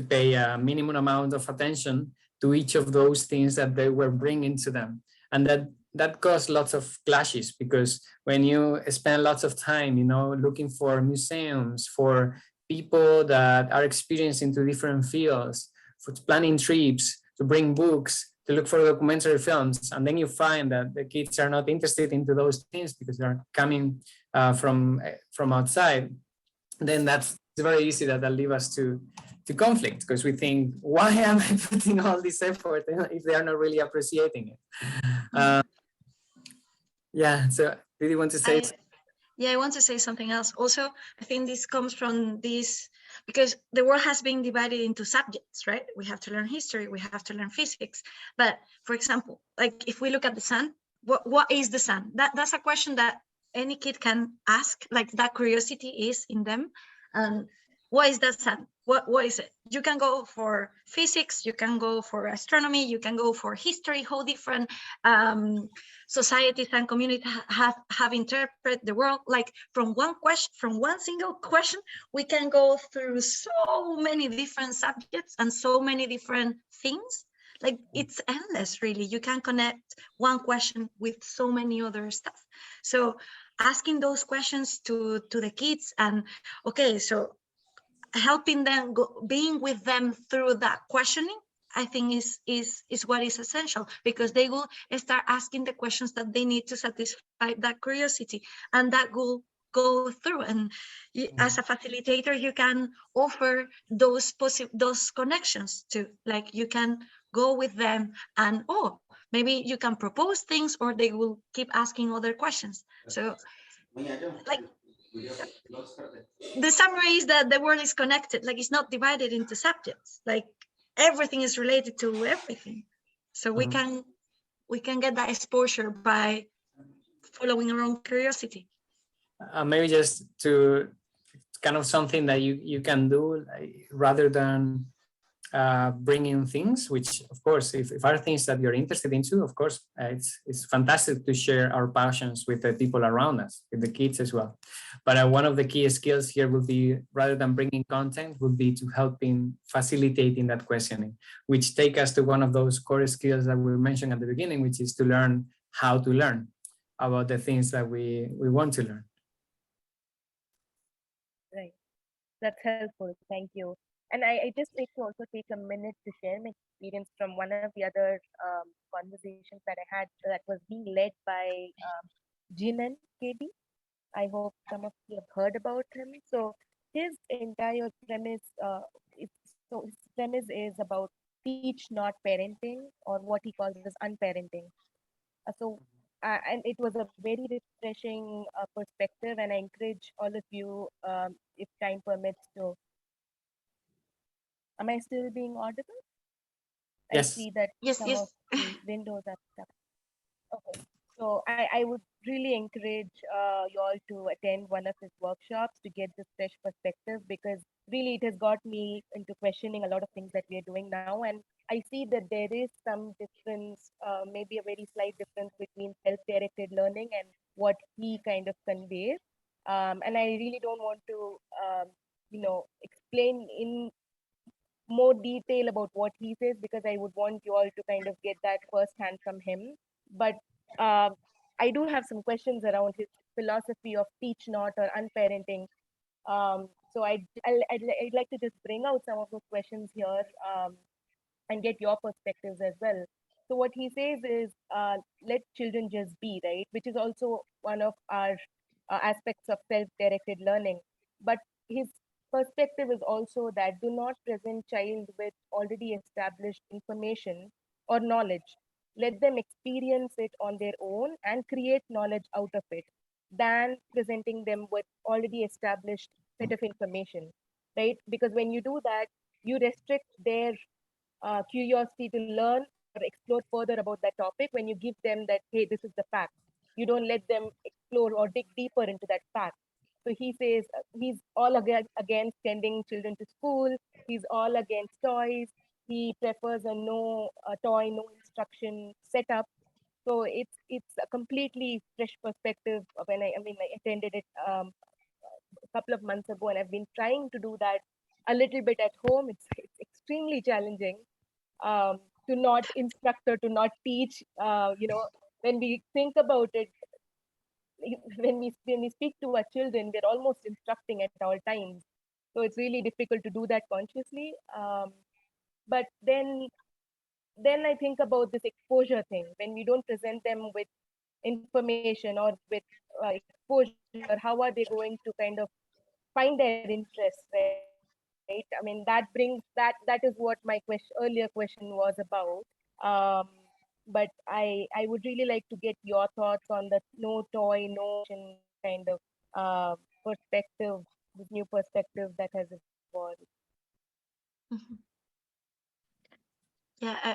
pay a minimum amount of attention to each of those things that they were bringing to them. And that caused lots of clashes, because when you spend lots of time, looking for museums, for people that are experienced into different fields, for planning trips, to bring books, to look for documentary films, and then you find that the kids are not interested into those things because they're coming from outside, then that's very easy that leads us to conflict, because we think, why am I putting all this effort if they are not really appreciating it? Yeah, so did you want to say? Yeah, I want to say something else. Also, I think this comes from this, because the world has been divided into subjects, right? We have to learn history, we have to learn physics. But for example, like if we look at the sun, what is the sun? That's a question that any kid can ask, like that curiosity is in them. What is the sun? What is it? You can go for physics, you can go for astronomy, you can go for history, how different societies and communities have interpreted the world. Like from one single question, we can go through so many different subjects and so many different things. Like it's endless, really. You can connect one question with so many other stuff. So asking those questions to the kids, and okay, so helping them, being with them through that questioning, I think is what is essential, because they will start asking the questions that they need to satisfy that curiosity, and that will go through. And as a facilitator, you can offer those connections too. Like you can go with them, and maybe you can propose things, or they will keep asking other questions. So, like, the summary is that the world is connected. Like, it's not divided into subjects. Like, everything is related to everything. So we can get that exposure by following our own curiosity. Maybe just to kind of something that you can do, like, rather than bringing things, which of course, if are things that you're interested into, of course, it's fantastic to share our passions with the people around us, with the kids as well. But one of the key skills here will be, rather than bringing content, would be to helping facilitating that questioning, which take us to one of those core skills that we mentioned at the beginning, which is to learn how to learn about the things that we want to learn. Right. That's helpful. Thank you. And I just like to also take a minute to share my experience from one of the other conversations that I had that was being led by Jinan KD. I hope some of you have heard about him. So his entire premise, his premise is about teach not parenting, or what he calls as unparenting. And it was a very refreshing perspective, and I encourage all of you, if time permits, to. Am I still being audible? Yes. I see that some of the windows are stuck. Okay. So I would really encourage you all to attend one of his workshops to get this fresh perspective, because really it has got me into questioning a lot of things that we are doing now. And I see that there is some difference, maybe a very slight difference between self-directed learning and what he kind of conveys. And I really don't want to, explain in more detail about what he says, because I would want you all to kind of get that firsthand from him. But I do have some questions around his philosophy of teach not or unparenting. So I'd like to just bring out some of those questions here, and get your perspectives as well. So what he says is, let children just be, right? Which is also one of our aspects of self-directed learning. But his perspective is also that do not present child with already established information or knowledge. Let them experience it on their own and create knowledge out of it, than presenting them with already established set of information, right? Because when you do that, you restrict their curiosity to learn or explore further about that topic. When you give them that, hey, this is the fact, you don't let them explore or dig deeper into that fact. So he says he's all against sending children to school. He's all against toys. He prefers a no toy, no instruction setup. So it's a completely fresh perspective. When I attended it a couple of months ago, and I've been trying to do that a little bit at home. It's extremely challenging, to not instruct or to not teach. When we think about it, when we speak to our children, we're almost instructing at all times. So it's really difficult to do that consciously. But then I think about this exposure thing. When we don't present them with information or with exposure, how are they going to kind of find their interest, right? I mean, that is what my earlier question was about. But I would really like to get your thoughts on the no toy, no kind of perspective, this new perspective that has evolved. Yeah.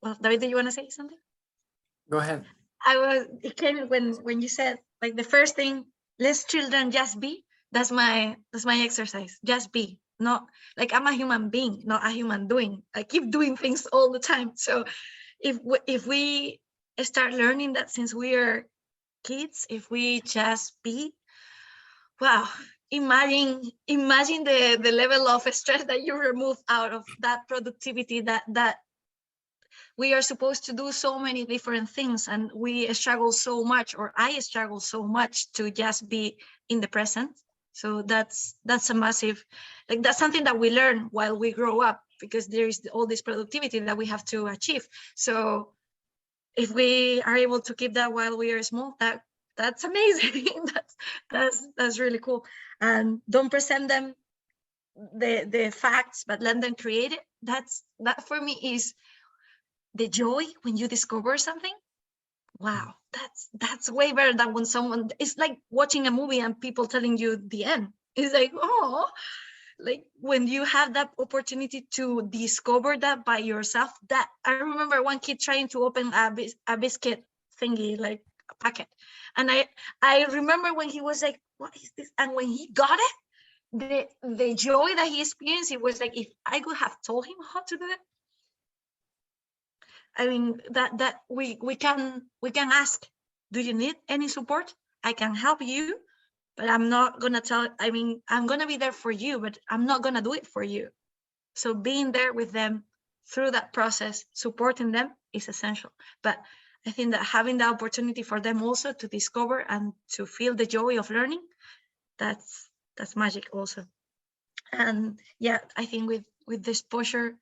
Well, David, do you want to say something? Go ahead. It came when you said, like, the first thing, let children just be. That's my exercise. Just be. Not like I'm a human being, not a human doing. I keep doing things all the time. So if we start learning that since we are kids, if we just be, wow, imagine the level of stress that you remove out of that productivity, that we are supposed to do so many different things, and we struggle so much, or I struggle so much, to just be in the present. So that's a massive, like that's something that we learn while we grow up, because there is all this productivity that we have to achieve. So if we are able to keep that while we are small, that's amazing. that's really cool. And don't present them the facts, but let them create it. That for me is the joy when you discover something. Wow, that's way better than when someone, it's like watching a movie and people telling you the end. It's like, oh, like when you have that opportunity to discover that by yourself. That I remember one kid trying to open a biscuit thingy, like a packet, and I remember when he was like, what is this? And when he got it, the joy that he experienced, it was like, if I could have told him how to do it. I mean, that we can ask, do you need any support? I can help you, but I'm not gonna tell, I mean, I'm gonna be there for you, but I'm not gonna do it for you. So being there with them through that process, supporting them is essential. But I think that having the opportunity for them also to discover and to feel the joy of learning, that's magic also. And yeah, I think with the exposure,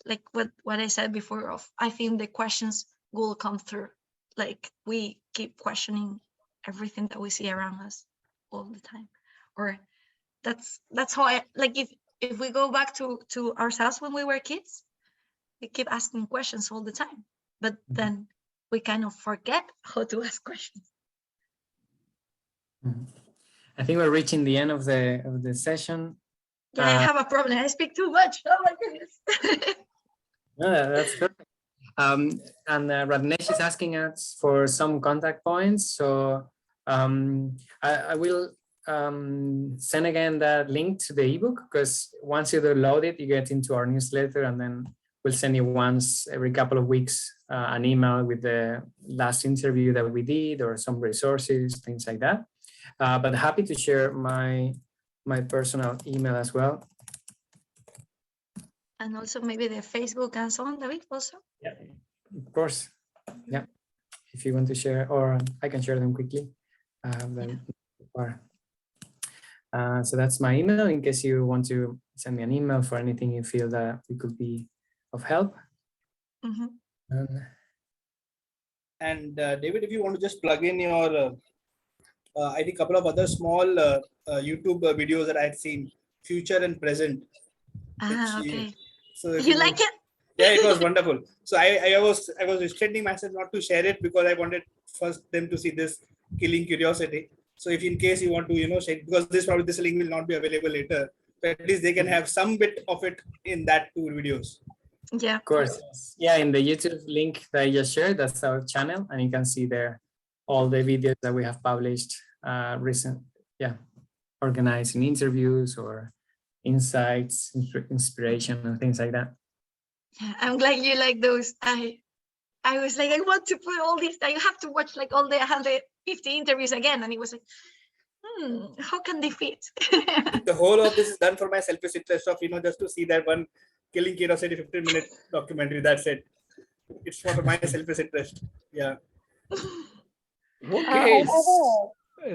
like what I said before, of I think the questions will come through. Like we keep questioning everything that we see around us all the time. Or that's how I, like, if we go back to ourselves when we were kids, we keep asking questions all the time, but then we kind of forget how to ask questions. I think we're reaching the end of the session. Yeah, I have a problem. I speak too much. Oh my goodness. No, that's perfect. And Radnesh is asking us for some contact points. So I will send again that link to the ebook, because once you download it, you get into our newsletter, and then we'll send you once every couple of weeks an email with the last interview that we did, or some resources, things like that. But happy to share my personal email as well. And also maybe the Facebook and so on, David, also? Yeah, of course. Yeah, if you want to share, or I can share them quickly. So that's my email, in case you want to send me an email for anything you feel that we could be of help. And David, if you want to just plug in your, I think a couple of other small YouTube videos that I had seen, future and present. Okay. So you like it? Yeah, it was wonderful. So I was restricting myself not to share it, because I wanted first them to see this killing curiosity. So if in case you want to, share, because this link will not be available later, but at least they can have some bit of it in that two videos. Yeah, of course. Yeah, in the YouTube link that I just shared, that's our channel, and you can see there all the videos that we have published organizing interviews or insights, inspiration, and things like that. Yeah, I'm glad you like those. I was like, I want to put all these. I have to watch like all the 150 interviews again, and it was like, how can they fit? The whole of this is done for my selfish interest of just to see that one killing curiosity 15-minute documentary. That's it. It's for my selfish interest. Yeah. Okay.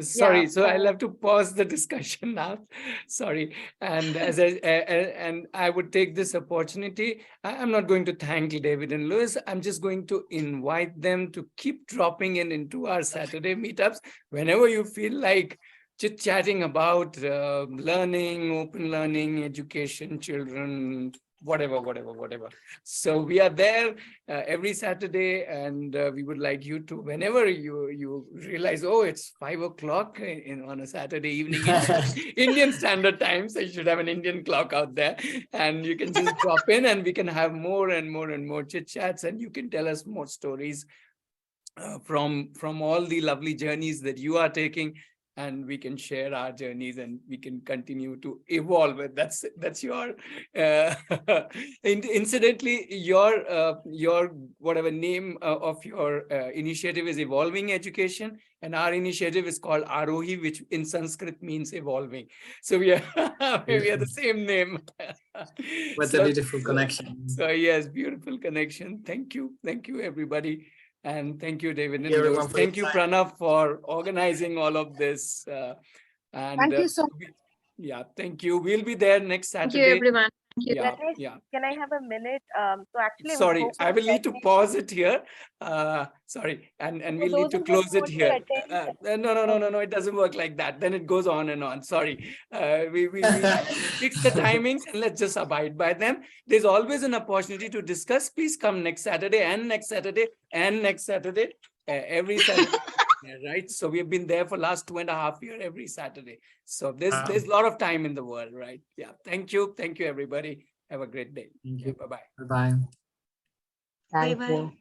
Sorry, so I'll have to pause the discussion now. Sorry, and and I would take this opportunity. I'm not going to thank David and Lewis. I'm just going to invite them to keep dropping into our Saturday meetups whenever you feel like chit-chatting about learning, open learning, education, children, whatever. So we are there every Saturday, and we would like you to, whenever you realize, oh, it's 5 o'clock on a Saturday evening, Indian Standard Time, so you should have an Indian clock out there, and you can just drop in, and we can have more and more chit chats, and you can tell us more stories from all the lovely journeys that you are taking. And we can share our journeys, and we can continue to evolve. That's your incidentally, your whatever name of your initiative is Evolving Education, and our initiative is called Aarohi, which in Sanskrit means evolving. So we are the same name. What a beautiful connection. So yes, beautiful connection. Thank you everybody. And thank you, David. And everyone, thank you, Pranav, for organizing all of this. And Thank you so yeah, thank you. We'll be there next Thank Saturday. you, everyone. Thank you. Yeah, Ganesh, yeah. can I have a minute? So actually, Sorry, I will need to HomeSchooling pause it here. Sorry, and for we'll those need to who don't close it want to here. attend. No, it doesn't work like that. Then it goes on and on. Sorry, we fix the timings and let's just abide by them. There's always an opportunity to discuss. Please come next Saturday and next Saturday and next Saturday, every Saturday. Yeah, right. So we've been there for last 2.5 years every Saturday. So there's a lot of time in the world, right? Yeah. Thank you, everybody. Have a great day. Thank Yeah, you. bye-bye. Bye-bye. Bye bye.